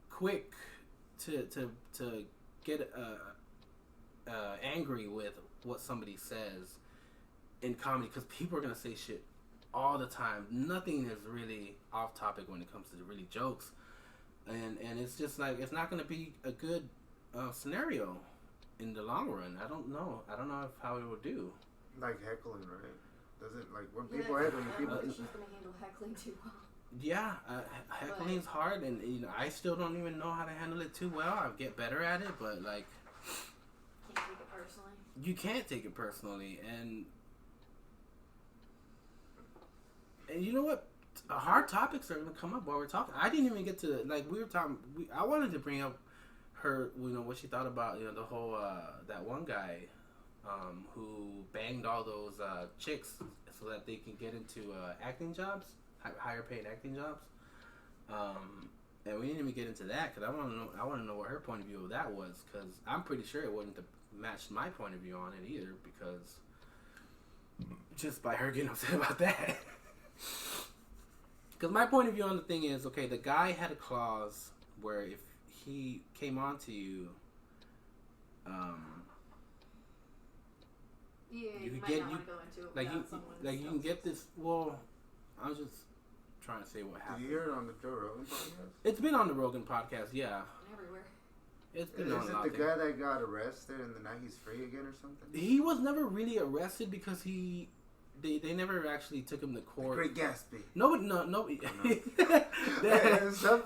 [SPEAKER 1] quick to get angry with what somebody says in comedy, because people are gonna say shit all the time. Nothing is really off topic when it comes to really jokes, and it's just like it's not gonna be a good scenario in the long run. I don't know how it will do.
[SPEAKER 4] Like heckling, right? Does it like when people heckling people?
[SPEAKER 3] She's gonna handle heckling too well.
[SPEAKER 1] Yeah, heckling's hard, and I still don't even know how to handle it too well. I get better at it, but like,
[SPEAKER 3] can't take it personally.
[SPEAKER 1] You can't take it personally, and you know what? Hard topics are gonna come up while we're talking. I didn't even get to we were talking. I wanted to bring up her, what she thought about the whole that one guy who banged all those chicks so that they can get into acting jobs, higher paid acting jobs. And we didn't even get into that because I want to know what her point of view of that was, because I'm pretty sure it wouldn't have matched my point of view on it either, because just by her getting upset about that. Because my point of view on the thing is, okay, the guy had a clause where if he came on to you,
[SPEAKER 3] You
[SPEAKER 1] could
[SPEAKER 3] might
[SPEAKER 1] get
[SPEAKER 3] not
[SPEAKER 1] you
[SPEAKER 3] want to go into it
[SPEAKER 1] like
[SPEAKER 3] without someone
[SPEAKER 1] you can get this. Well, I'm just trying to say what
[SPEAKER 4] Did
[SPEAKER 1] happened.
[SPEAKER 4] you hear it on the Joe Rogan podcast?
[SPEAKER 1] It's been on the Rogan podcast, yeah.
[SPEAKER 3] everywhere.
[SPEAKER 1] It's been
[SPEAKER 4] Is
[SPEAKER 1] on a lot
[SPEAKER 4] it
[SPEAKER 1] of
[SPEAKER 4] the
[SPEAKER 1] things.
[SPEAKER 4] guy that got arrested and then now he's free again or something?
[SPEAKER 1] He was never really arrested because they never actually took him to court.
[SPEAKER 4] Great Gatsby.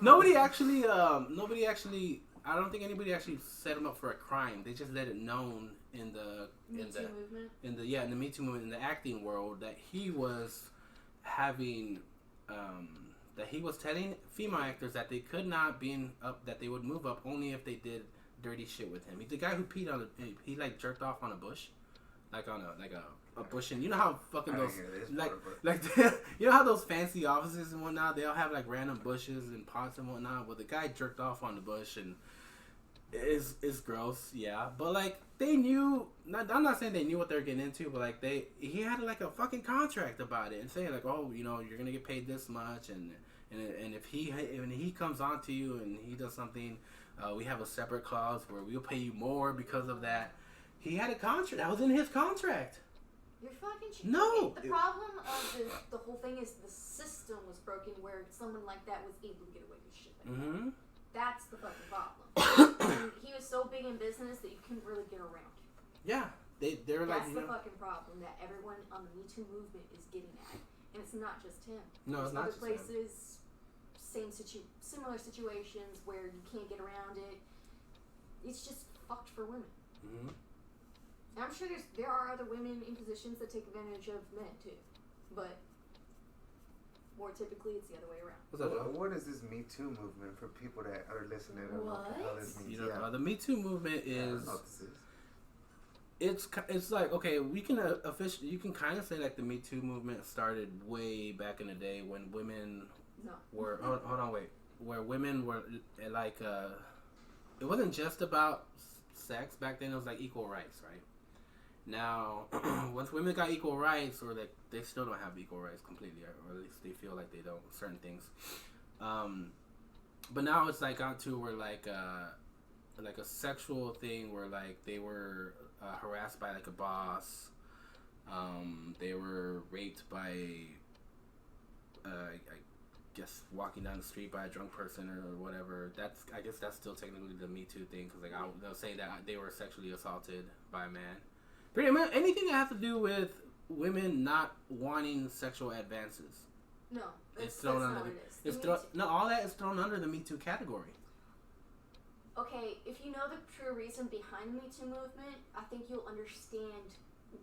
[SPEAKER 1] Nobody actually. I don't think anybody actually set him up for a crime. They just let it known in the
[SPEAKER 3] Me Too movement.
[SPEAKER 1] in the Me Too movement in the acting world that he was having that he was telling female actors that they could not be up, that they would move up only if they did dirty shit with him. He's the guy who peed on he like jerked off on a bush, like on a bush, and you know how fucking those you know how those fancy offices and whatnot, they all have like random bushes and pots and whatnot. Well, the guy jerked off on the bush, and it's gross, yeah. But like they knew, I'm not saying they knew what they were getting into, but like he had like a fucking contract about it and saying like, oh, you know, you're gonna get paid this much, and if he comes on to you and he does something, we have a separate clause where we'll pay you more because of that. He had a contract that was in his contract.
[SPEAKER 3] You're fucking shit.
[SPEAKER 1] No.
[SPEAKER 3] The problem of the whole thing is the system was broken where someone like that was able to get away with shit like that. That's the fucking problem. And he was so big in business that you couldn't really get around him.
[SPEAKER 1] Yeah, they're like,
[SPEAKER 3] that's the fucking problem that everyone on the Me Too movement is getting at, and it's not just him.
[SPEAKER 1] No, it's not
[SPEAKER 3] other
[SPEAKER 1] just him.
[SPEAKER 3] places, similar situations where you can't get around it. It's just fucked for women. And I'm sure there are other women in positions that take advantage of men too, but more typically it's the other way around.
[SPEAKER 4] What is this Me Too movement for people that are listening? What the hell this means?
[SPEAKER 1] The Me Too movement is. It's like, okay, we can officially, you can kind of say like the Me Too movement started way back in the day when women were where women were like it wasn't just about sex back then. It was like equal rights, right? Now, once women got equal rights, or like they still don't have equal rights completely, or at least they feel like they don't, certain things. But now it's like got to where like a sexual thing where like they were harassed by like a boss. They were raped by I guess walking down the street by a drunk person or whatever. I guess that's still technically the Me Too thing, because like they'll say that they were sexually assaulted by a man. Pretty much anything that has to do with women not wanting sexual advances.
[SPEAKER 3] No,
[SPEAKER 1] it's thrown under. All that is thrown under the Me Too category.
[SPEAKER 3] Okay, if you know the true reason behind the Me Too movement, I think you'll understand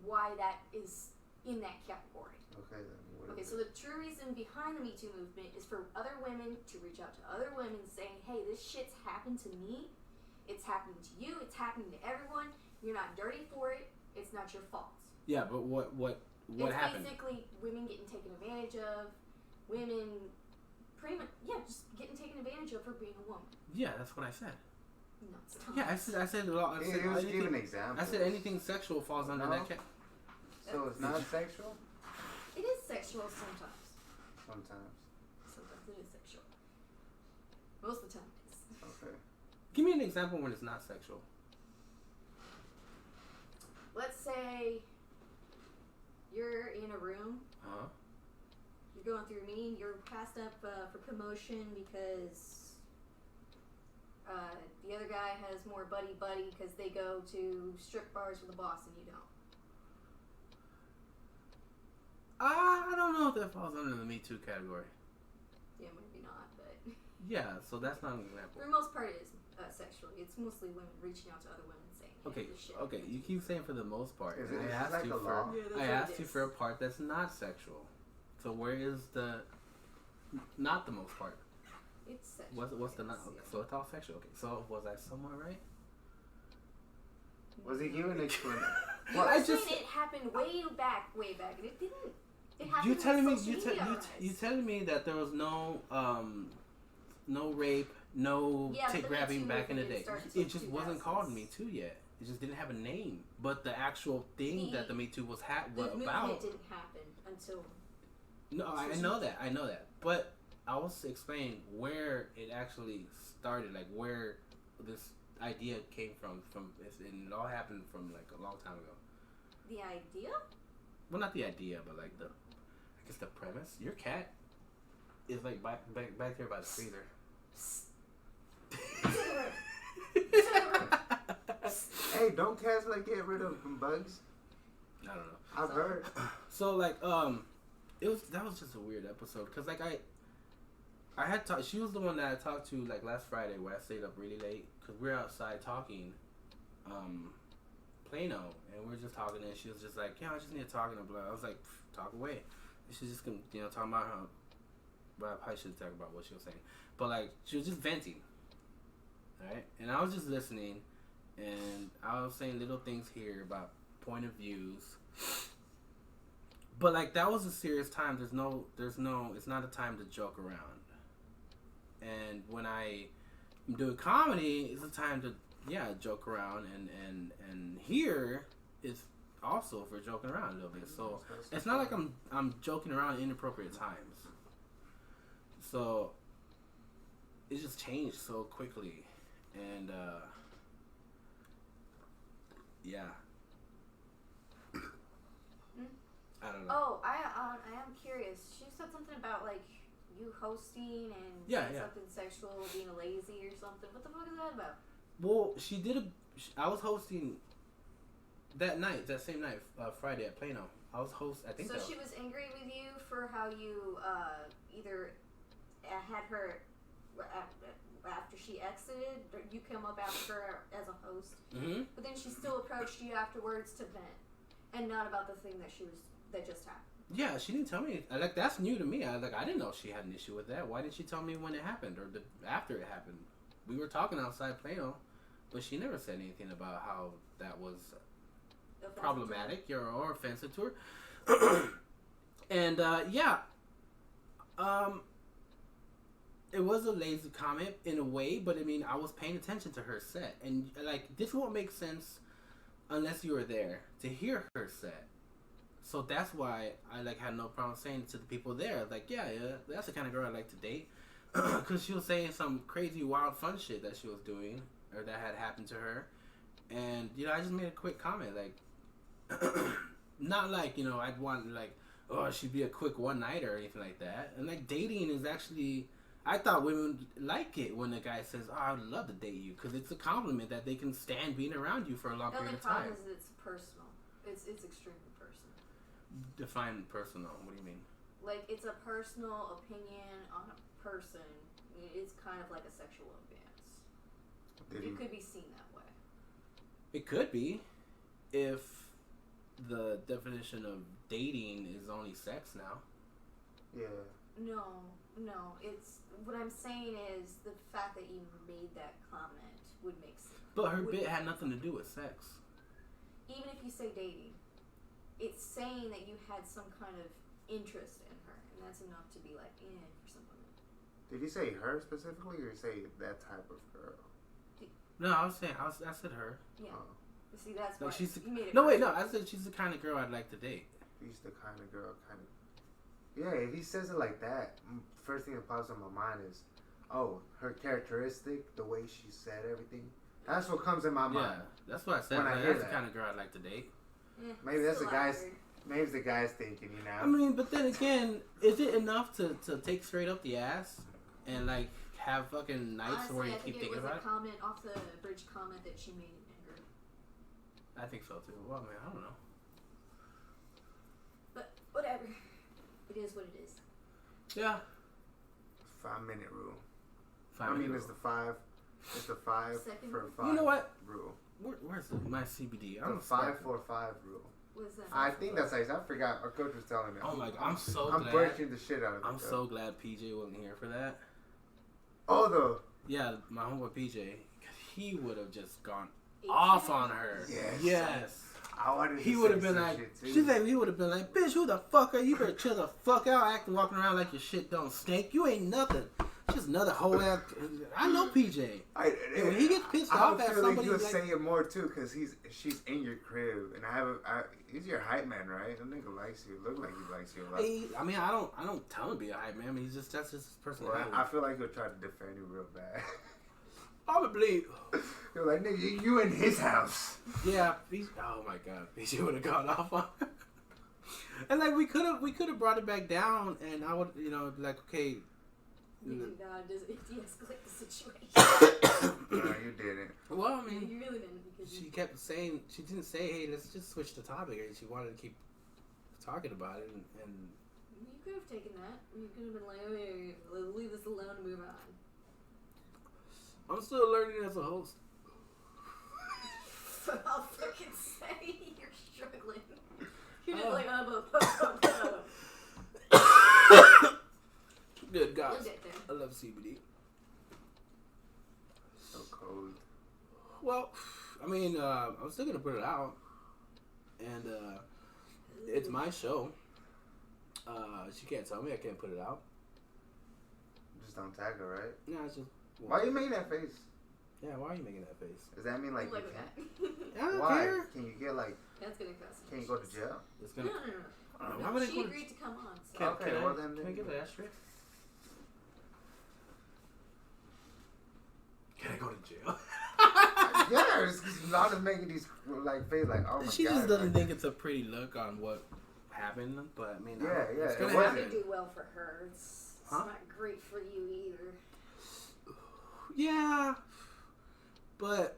[SPEAKER 3] why that is in that category.
[SPEAKER 4] Okay, then.
[SPEAKER 3] Okay, so the true reason behind the Me Too movement is for other women to reach out to other women saying, hey, this shit's happened to me. It's happening to you. It's happening to everyone. You're not dirty for it. It's not your fault.
[SPEAKER 1] Yeah, but what happened?
[SPEAKER 3] It's basically women getting taken advantage of. Women, pretty much, just getting taken advantage of for being a woman.
[SPEAKER 1] Yeah, that's what I said.
[SPEAKER 3] No, it's not.
[SPEAKER 1] Yeah, I said a lot.
[SPEAKER 4] It was giving examples.
[SPEAKER 1] I said anything sexual falls under that category.
[SPEAKER 4] So it's not sexual?
[SPEAKER 3] It is sexual sometimes.
[SPEAKER 4] Sometimes.
[SPEAKER 3] Sometimes it is sexual. Most of the time it is.
[SPEAKER 4] Okay.
[SPEAKER 1] Give me an example when it's not sexual.
[SPEAKER 3] Let's say you're in a room. You're going through a meeting. You're passed up for promotion because the other guy has more buddy because they go to strip bars with the boss and you don't.
[SPEAKER 1] I don't know if that falls under the Me Too category.
[SPEAKER 3] Yeah, maybe not, but
[SPEAKER 1] yeah. So that's not an example.
[SPEAKER 3] For the most part, it is sexual. It's mostly women reaching out to other women saying, hey, this shit.
[SPEAKER 1] Okay. You keep saying for the most part.
[SPEAKER 4] I
[SPEAKER 1] asked you for a part that's not sexual. So where is the not the most part?
[SPEAKER 3] It's sexual.
[SPEAKER 1] What's the not? Okay, so it's all sexual. Okay, so was I somewhat right?
[SPEAKER 4] Was he giving an explanation?
[SPEAKER 3] Well, I just saying it happened way back, and it didn't. It happened.
[SPEAKER 1] You telling me that there was no rape, no tit grabbing back in the day. It just wasn't called Me Too yet. It just didn't have a name. But the actual thing that the Me Too was about.
[SPEAKER 3] The movement didn't happen until.
[SPEAKER 1] No, I know that. But I was explaining where it actually started, like where this idea came from. And it all happened from like a long time ago.
[SPEAKER 3] The idea?
[SPEAKER 1] Well, not the idea, but like I guess the premise. Your cat is like back there by the freezer.
[SPEAKER 4] Hey, don't cats like get rid of bugs?
[SPEAKER 1] I don't know.
[SPEAKER 4] I've heard.
[SPEAKER 1] So like that was just a weird episode because like I had talked. She was the one that I talked to like last Friday where I stayed up really late because we were outside talking, Plano, and we were just talking and she was just like, yeah, I just need to talk and blah. I was like, talk away. And she's just talking about how. Well, I probably shouldn't talk about what she was saying, but like she was just venting, right? And I was just listening, and I was saying little things here about point of views. But like that was a serious time. There's no. It's not a time to joke around. And when I am doing comedy, it's a time to joke around. And here is also for joking around a little bit. So it's not like I'm joking around at inappropriate times. So it just changed so quickly, and yeah. I don't know.
[SPEAKER 3] Oh, I am curious. She said something about like you hosting and saying something sexual, being lazy or something. What the fuck is that about?
[SPEAKER 1] Well, she did I was hosting that same night, Friday at Plano. I was I think so.
[SPEAKER 3] So she was angry with you for how you either had her after she exited, or you come up after her as a host, but then she still approached you afterwards to vent, and not about the thing that just happened. Yeah,
[SPEAKER 1] she didn't tell me. Like that's new to me. I didn't know she had an issue with that. Why didn't she tell me when it happened or after it happened? We were talking outside Plano, but she never said anything about how that was problematic or offensive to her. And it was a lazy comment in a way, but I mean, I was paying attention to her set, and like this won't make sense unless you were there to hear her set. So that's why I like had no problem saying to the people there, like, yeah, that's the kind of girl I like to date, because she was saying some crazy, wild, fun shit that she was doing or that had happened to her, and I just made a quick comment, like, not like I'd want like, oh, she'd be a quick one nighter or anything like that, and like dating is actually. I thought women like it when a guy says, "Oh, I would love to date you," because it's a compliment that they can stand being around you for a long period of time.
[SPEAKER 3] The problem is it's personal. It's extremely personal.
[SPEAKER 1] Define personal. What do you mean?
[SPEAKER 3] Like it's a personal opinion on a person. It's kind of like a sexual advance. It could be seen that way.
[SPEAKER 1] It could be, if the definition of dating is only sex now.
[SPEAKER 4] Yeah.
[SPEAKER 3] No. It's what I'm saying is the fact that you made that comment would make sense.
[SPEAKER 1] But her bit had nothing to do with sex.
[SPEAKER 3] Even if you say dating, it's saying that you had some kind of interest in her, and that's enough to be like, for some women.
[SPEAKER 4] Did you say her specifically, or say that type of girl?
[SPEAKER 1] No, I said her.
[SPEAKER 3] Yeah. Oh. See, that's why
[SPEAKER 1] you made it. No, wait, no. I said she's the kind of girl I'd like to date.
[SPEAKER 4] She's the kind of girl, Yeah, if he says it like that, first thing that pops in my mind is, oh, her characteristic, the way she said everything. That's what comes in my mind. Yeah,
[SPEAKER 1] that's what I said. When that's the kind of girl I'd like to date.
[SPEAKER 4] Maybe that's the guy's. Maybe it's the guy's thinking,
[SPEAKER 1] I mean, but then again, is it enough to take straight up the ass and like have fucking nights
[SPEAKER 3] honestly,
[SPEAKER 1] where you keep thinking about it?
[SPEAKER 3] It was a comment off the bridge comment that she made in anger.
[SPEAKER 1] I think so too. Well, man, I don't know.
[SPEAKER 3] But whatever. It is what it is.
[SPEAKER 1] Yeah.
[SPEAKER 4] 5-minute rule.
[SPEAKER 1] It's
[SPEAKER 4] the 5. It's the 5 for 5.
[SPEAKER 1] You know what?
[SPEAKER 4] Rule.
[SPEAKER 1] Where's my CBD?
[SPEAKER 4] The 5-4-5 rule.
[SPEAKER 3] What's that?
[SPEAKER 4] I think that's like, I forgot. Our coach was telling me.
[SPEAKER 1] Oh my god, I'm
[SPEAKER 4] breaking the shit out of it.
[SPEAKER 1] I'm so glad PJ wasn't here for that.
[SPEAKER 4] Oh,
[SPEAKER 1] yeah, my homeboy PJ, he would have just gone off on her. Yes. He would have been like, he would have been like, bitch, who the fuck are you? You better chill the fuck out, walking around like your shit don't stink. You ain't nothing. Just another whole ass. I know PJ. And when he gets pissed off at somebody,
[SPEAKER 4] he'll
[SPEAKER 1] like,
[SPEAKER 4] say it more too, cause she's in your crib, and he's your hype man, right? That nigga likes you. Look like he likes you a lot.
[SPEAKER 1] I mean, I don't tell him to be a hype man. I mean, that's just his personality.
[SPEAKER 4] Well, I feel like he'll try to defend you real bad.
[SPEAKER 1] Probably.
[SPEAKER 4] You're like, nigga, you in his house.
[SPEAKER 1] Yeah. Oh my god, PJ would have gone off on. And like we could have brought it back down, and I would, be like, okay.
[SPEAKER 3] Does it de-escalate the situation?
[SPEAKER 4] No, you didn't.
[SPEAKER 1] Well, I mean,
[SPEAKER 3] you really didn't, because
[SPEAKER 1] she kept saying, she didn't say, hey, let's just switch the topic, and she wanted to keep talking about it, and
[SPEAKER 3] you could have taken that. You could have been like, okay, leave this alone and move on.
[SPEAKER 1] I'm still learning as a host.
[SPEAKER 3] I'll fucking say you're struggling. You're just
[SPEAKER 1] Good God.
[SPEAKER 3] You'll get there.
[SPEAKER 1] I love CBD.
[SPEAKER 4] So cold.
[SPEAKER 1] Well, I mean, I'm still gonna put it out, and it's my show. She can't tell me I can't put it out.
[SPEAKER 4] Just don't tag her, right?
[SPEAKER 1] No, it's just.
[SPEAKER 4] Why are you making that face?
[SPEAKER 1] Yeah, why are you making that face?
[SPEAKER 4] Does that mean like you
[SPEAKER 3] that.
[SPEAKER 1] I don't
[SPEAKER 4] why?
[SPEAKER 1] care.
[SPEAKER 4] Can you get like?
[SPEAKER 3] That's gonna cost.
[SPEAKER 4] Can you go to jail?
[SPEAKER 1] It's gonna.
[SPEAKER 3] No.
[SPEAKER 1] Why would I
[SPEAKER 3] She
[SPEAKER 1] go to-
[SPEAKER 3] agreed to come on. So.
[SPEAKER 4] Okay, well then.
[SPEAKER 1] Can I get an asterisk? Can I go to jail?
[SPEAKER 4] Yeah, it's not of making these like face like, oh my god.
[SPEAKER 1] She just doesn't think it's a pretty look on what happened, but I mean,
[SPEAKER 4] Yeah,
[SPEAKER 1] it's
[SPEAKER 4] it
[SPEAKER 1] gonna
[SPEAKER 4] wasn't.
[SPEAKER 1] happen.
[SPEAKER 3] do well for her. It's not great for you either.
[SPEAKER 1] Yeah, but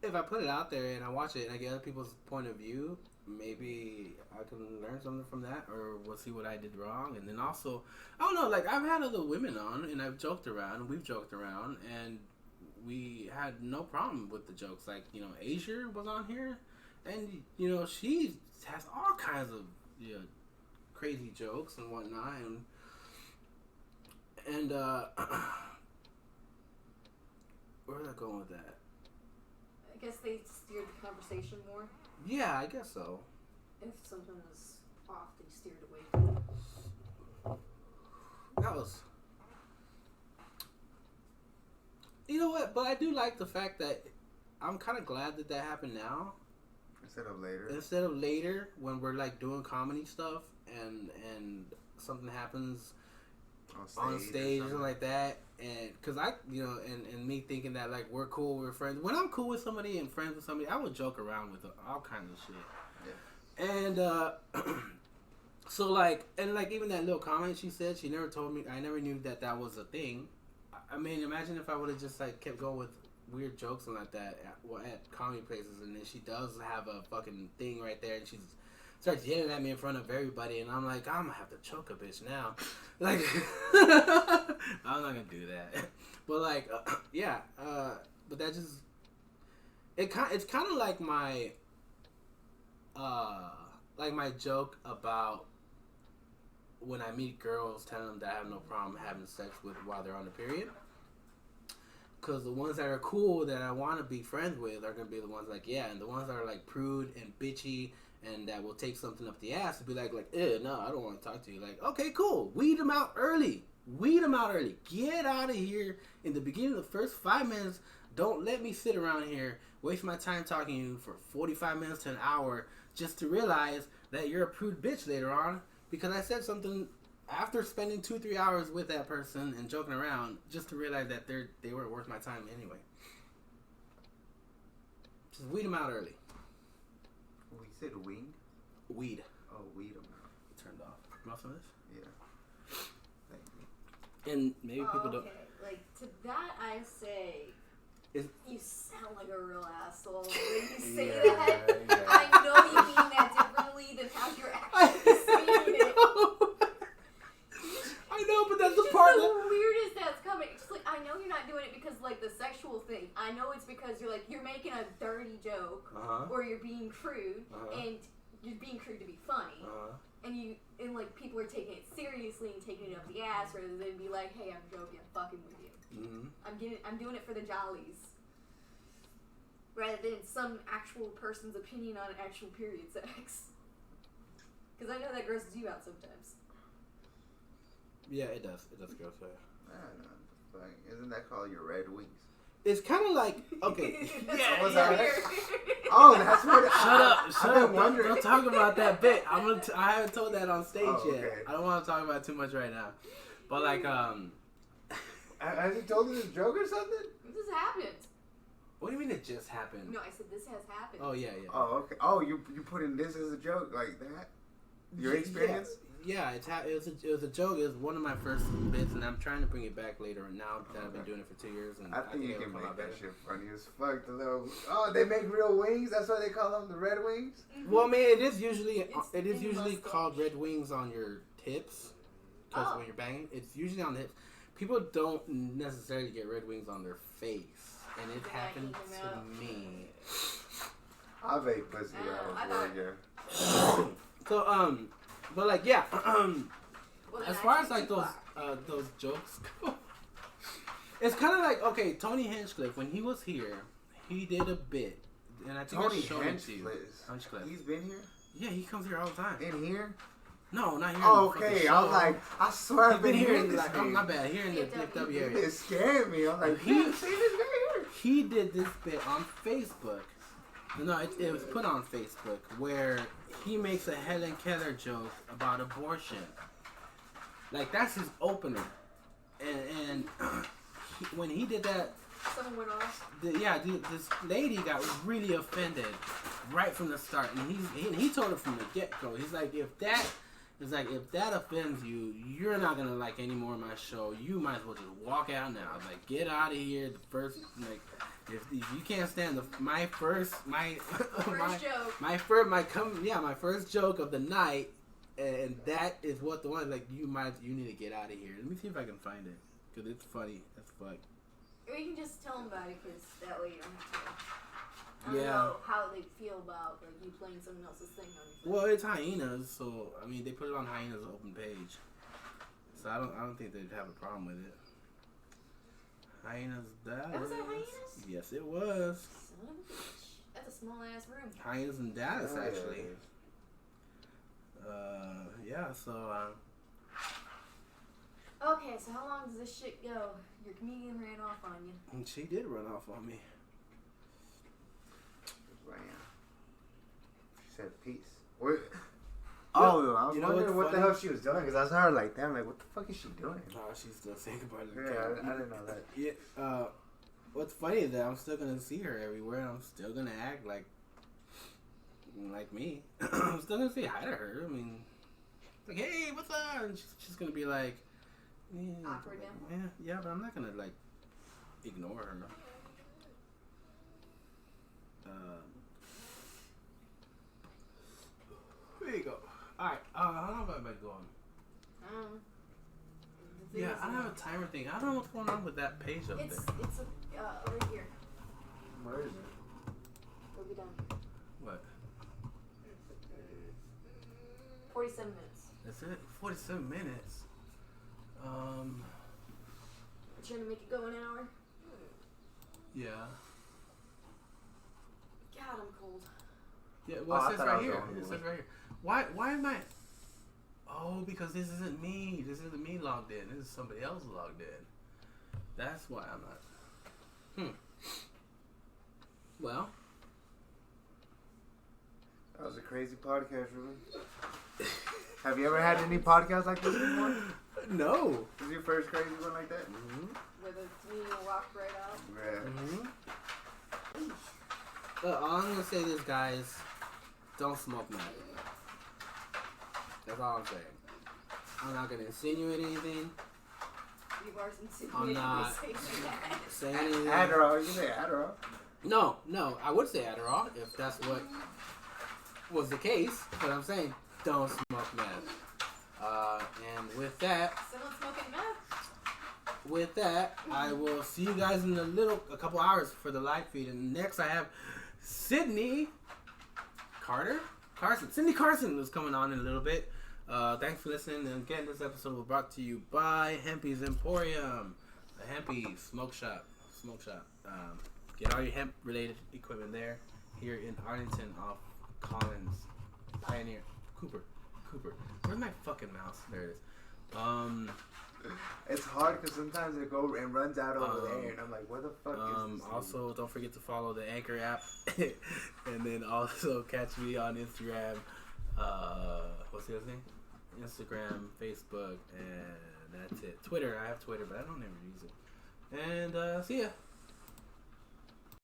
[SPEAKER 1] if I put it out there and I watch it and I get other people's point of view, maybe I can learn something from that, or we'll see what I did wrong. And then also, I don't know, like I've had other women on and we've joked around, and we had no problem with the jokes. Like, Asia was on here, and she has all kinds of crazy jokes and whatnot, and where was I going with that?
[SPEAKER 3] I guess they steered the conversation more.
[SPEAKER 1] Yeah, I guess so.
[SPEAKER 3] If something was off, they steered away from it.
[SPEAKER 1] That was... You know what? But I do like the fact that I'm kind of glad that happened now.
[SPEAKER 4] Instead of later
[SPEAKER 1] when we're like doing comedy stuff and something happens on stage or something like that, and because and me thinking that like we're cool, we're friends. When I'm cool with somebody and friends with somebody, I would joke around with all kinds of shit. Yeah. And so like even that little comment she said, she never told me. I never knew that was a thing. I mean, imagine if I would have just like kept going with weird jokes and like that at comedy places, and then she does have a fucking thing right there, and she starts yelling at me in front of everybody, and I'm like, I'm gonna have to choke a bitch now. Like, I'm not gonna do that. But like, but that just it's kind of like my joke about when I meet girls, telling them that I have no problem having sex with while they're on the period. Because the ones that are cool that I want to be friends with are going to be the ones like, yeah. And the ones that are like prude and bitchy and that will take something up the ass to be like, no, I don't want to talk to you. Like, okay, cool. Weed them out early. Get out of here in the beginning of the first 5 minutes. Don't let me sit around here, waste my time talking to you for 45 minutes to an hour just to realize that you're a prude bitch later on because I said something after spending 2-3 hours with that person and joking around, just to realize that they weren't worth my time anyway. Just weed them out early.
[SPEAKER 4] We said wing?
[SPEAKER 1] Weed.
[SPEAKER 4] Oh, weed them out.
[SPEAKER 1] Turned off. You want some of this?
[SPEAKER 4] Yeah. Thank you.
[SPEAKER 1] And maybe people don't...
[SPEAKER 3] Okay, like, to that I say... You sound like a real asshole when you say that.
[SPEAKER 4] Yeah.
[SPEAKER 3] I know you mean that differently than how you're actually saying it.
[SPEAKER 1] I know, but that's the part
[SPEAKER 3] the weirdest that's coming. It's just like, I know you're not doing it because like the sexual thing. I know it's because you're making a dirty joke or you're being crude and you're being crude to be funny. And like people are taking it seriously and taking it up the ass rather than be like, hey, I'm joking, I'm fucking with you. I'm doing it for the jollies. Rather than some actual person's opinion on actual period sex. Because I know that grosses you out sometimes.
[SPEAKER 1] Yeah, it does. It does grow sweat.
[SPEAKER 4] I don't know. Like, isn't that called your red wings?
[SPEAKER 1] It's kind of like, okay.
[SPEAKER 2] Yeah,
[SPEAKER 4] was
[SPEAKER 2] yeah,
[SPEAKER 4] that?
[SPEAKER 2] yeah.
[SPEAKER 4] Oh, that's what.
[SPEAKER 1] Shut up!
[SPEAKER 4] I've
[SPEAKER 1] Shut
[SPEAKER 4] been
[SPEAKER 1] up!
[SPEAKER 4] wondering.
[SPEAKER 1] Don't talk about that bit. I haven't told that on stage
[SPEAKER 4] Oh,
[SPEAKER 1] yet.
[SPEAKER 4] okay.
[SPEAKER 1] I don't want to talk about it too much right now. But like,
[SPEAKER 4] Has he told you this joke or something?
[SPEAKER 3] This has happened.
[SPEAKER 1] what do you mean it just happened?
[SPEAKER 3] No, I said this has happened.
[SPEAKER 1] Oh yeah.
[SPEAKER 4] Oh, okay. Oh, you put in this as a joke like that? Your experience?
[SPEAKER 1] Yeah, it was a joke. It was one of my first bits, and I'm trying to bring it back later. And now that I've been doing it for 2 years, and
[SPEAKER 4] I think you
[SPEAKER 1] it'll
[SPEAKER 4] can
[SPEAKER 1] come
[SPEAKER 4] make
[SPEAKER 1] out
[SPEAKER 4] that
[SPEAKER 1] better.
[SPEAKER 4] shit funny as fuck. The little, oh, they make real wings. That's why they call them the red wings.
[SPEAKER 1] Well, I mean, it is usually
[SPEAKER 3] It's
[SPEAKER 1] it is
[SPEAKER 3] in
[SPEAKER 1] usually
[SPEAKER 3] mustache.
[SPEAKER 1] called red wings on your tips, because
[SPEAKER 3] Oh.
[SPEAKER 1] when you're banging, it's usually on the hips. People don't necessarily get red wings on their face, and it
[SPEAKER 3] Yeah,
[SPEAKER 1] happened
[SPEAKER 3] I
[SPEAKER 1] to
[SPEAKER 3] know.
[SPEAKER 1] me.
[SPEAKER 4] I've ate pussy
[SPEAKER 3] I
[SPEAKER 4] before,
[SPEAKER 3] thought-
[SPEAKER 4] yeah.
[SPEAKER 1] So but like yeah,
[SPEAKER 3] Well, then
[SPEAKER 1] as
[SPEAKER 3] I
[SPEAKER 1] far
[SPEAKER 3] took
[SPEAKER 1] as like
[SPEAKER 3] too
[SPEAKER 1] those jokes go, it's kind of like, okay, Tony Hinchcliffe, when he was here, he did a bit, and I think
[SPEAKER 4] Tony
[SPEAKER 1] I showed it to you.
[SPEAKER 4] Hinchcliffe. He's been here?
[SPEAKER 1] Yeah, he comes here all the time.
[SPEAKER 4] In here?
[SPEAKER 1] No, not here.
[SPEAKER 4] Oh,
[SPEAKER 1] in the fucking
[SPEAKER 4] okay.
[SPEAKER 1] show.
[SPEAKER 4] I was like, I swear
[SPEAKER 1] He's
[SPEAKER 4] I've been
[SPEAKER 1] here
[SPEAKER 4] here
[SPEAKER 1] in
[SPEAKER 4] this
[SPEAKER 1] like, oh
[SPEAKER 4] thing.
[SPEAKER 1] my bad, here in the
[SPEAKER 3] DFW
[SPEAKER 1] DFW area.
[SPEAKER 4] It scared me. I was like,
[SPEAKER 1] He-
[SPEAKER 4] he seen this guy here.
[SPEAKER 1] He did this bit on Facebook. No, it was put on Facebook where he makes a Helen Keller joke about abortion. Like, that's his opener. And when he did that,
[SPEAKER 3] Someone went off.
[SPEAKER 1] this lady got really offended right from the start. And he told her from the get-go. He's like, if that offends you, you're not going to like any more of my show. You might as well just walk out now. Like, get out of here. The first, like... If you can't stand my first
[SPEAKER 3] joke.
[SPEAKER 1] my first joke of the night, and that is what the one, like, you need to get out of here. Let me see if I can find it, because it's funny as fuck.
[SPEAKER 3] Or you can just tell them about it, because that way you don't have to. I don't
[SPEAKER 1] Yeah.
[SPEAKER 3] know how they feel about like you playing someone else's thing on your phone.
[SPEAKER 1] Well, it's Hyenas, so I mean they put it on Hyenas' open page, so I don't think they'd have a problem with it. Hyenas Dallas.
[SPEAKER 3] That was at Hyenas?
[SPEAKER 1] Yes, it was.
[SPEAKER 3] Son of a bitch. That's a small ass room.
[SPEAKER 1] Hyenas in Dallas,
[SPEAKER 4] Oh, yeah,
[SPEAKER 1] actually.
[SPEAKER 4] yeah.
[SPEAKER 1] Yeah, so
[SPEAKER 3] Okay, so how long does this shit go? Your comedian ran off on you.
[SPEAKER 1] she did run off on me.
[SPEAKER 4] Ran. She said peace. What? Oh, I was
[SPEAKER 1] you know
[SPEAKER 4] wondering
[SPEAKER 1] what's
[SPEAKER 4] what the
[SPEAKER 1] funny?
[SPEAKER 4] hell she was doing, because I saw her like that. I'm like, what the fuck is she doing?
[SPEAKER 1] Oh, she's still saying goodbye to the
[SPEAKER 4] Yeah,
[SPEAKER 1] camera.
[SPEAKER 4] I didn't know that.
[SPEAKER 1] Yeah, what's funny is that I'm still gonna see her everywhere. And I'm still gonna act like me. I'm still gonna say hi to her. I mean, like, hey, what's up? And she's gonna be like, yeah,
[SPEAKER 3] Awkward now?
[SPEAKER 1] yeah, but I'm not gonna like ignore her. There you go. All right. How long have I been going?
[SPEAKER 3] The thing
[SPEAKER 1] Yeah,
[SPEAKER 3] is,
[SPEAKER 1] I don't have a timer thing. I don't know what's going on with that page up
[SPEAKER 3] It's
[SPEAKER 1] there.
[SPEAKER 3] right here.
[SPEAKER 4] Where is it?
[SPEAKER 3] We'll be done.
[SPEAKER 1] What?
[SPEAKER 3] 47 minutes.
[SPEAKER 1] That's it. 47 minutes.
[SPEAKER 3] Trying to make it go an hour.
[SPEAKER 1] Yeah.
[SPEAKER 3] God, I'm cold.
[SPEAKER 1] Yeah. Well,
[SPEAKER 4] Oh, I
[SPEAKER 1] it says
[SPEAKER 4] thought I
[SPEAKER 1] right
[SPEAKER 4] was
[SPEAKER 1] here.
[SPEAKER 4] the only
[SPEAKER 1] It says
[SPEAKER 4] one.
[SPEAKER 1] right here. Why am I? Oh, because this isn't me. This isn't me logged in. This is somebody else logged in. That's why I'm not. Well.
[SPEAKER 4] That was a crazy podcast, Ruben. Have you ever had any podcasts like this before?
[SPEAKER 1] No.
[SPEAKER 4] Is this your first crazy one like that?
[SPEAKER 1] Mm-hmm.
[SPEAKER 3] Whether it's me or walk right out.
[SPEAKER 4] Yeah.
[SPEAKER 1] All I'm gonna say is, guys, don't smoke meth. That's all I'm saying. I'm not gonna insinuate anything.
[SPEAKER 3] You are
[SPEAKER 1] I'm not saying anything.
[SPEAKER 4] Adderall, you say Adderall.
[SPEAKER 1] No, I would say Adderall if that's what was the case. But I'm saying don't smoke meth. And with that,
[SPEAKER 3] Someone smoking meth?
[SPEAKER 1] with that, I will see you guys in a couple hours for the live feed. And next I have Sydney Carson is coming on in a little bit. Thanks for listening. And again, this episode was brought to you by Hempy's Emporium, the Hempy Smoke Shop. Get all your hemp related equipment there, here in Arlington off Collins Pioneer Cooper. Where's my fucking mouse? There it is.
[SPEAKER 4] It's hard because sometimes it runs out over there, and I'm like, where the fuck is this?
[SPEAKER 1] Also, don't forget to follow the Anchor app, and then also catch me on Instagram. What's the other thing? Instagram, Facebook, and that's it. Twitter, I have Twitter, but I don't ever use it. And see ya.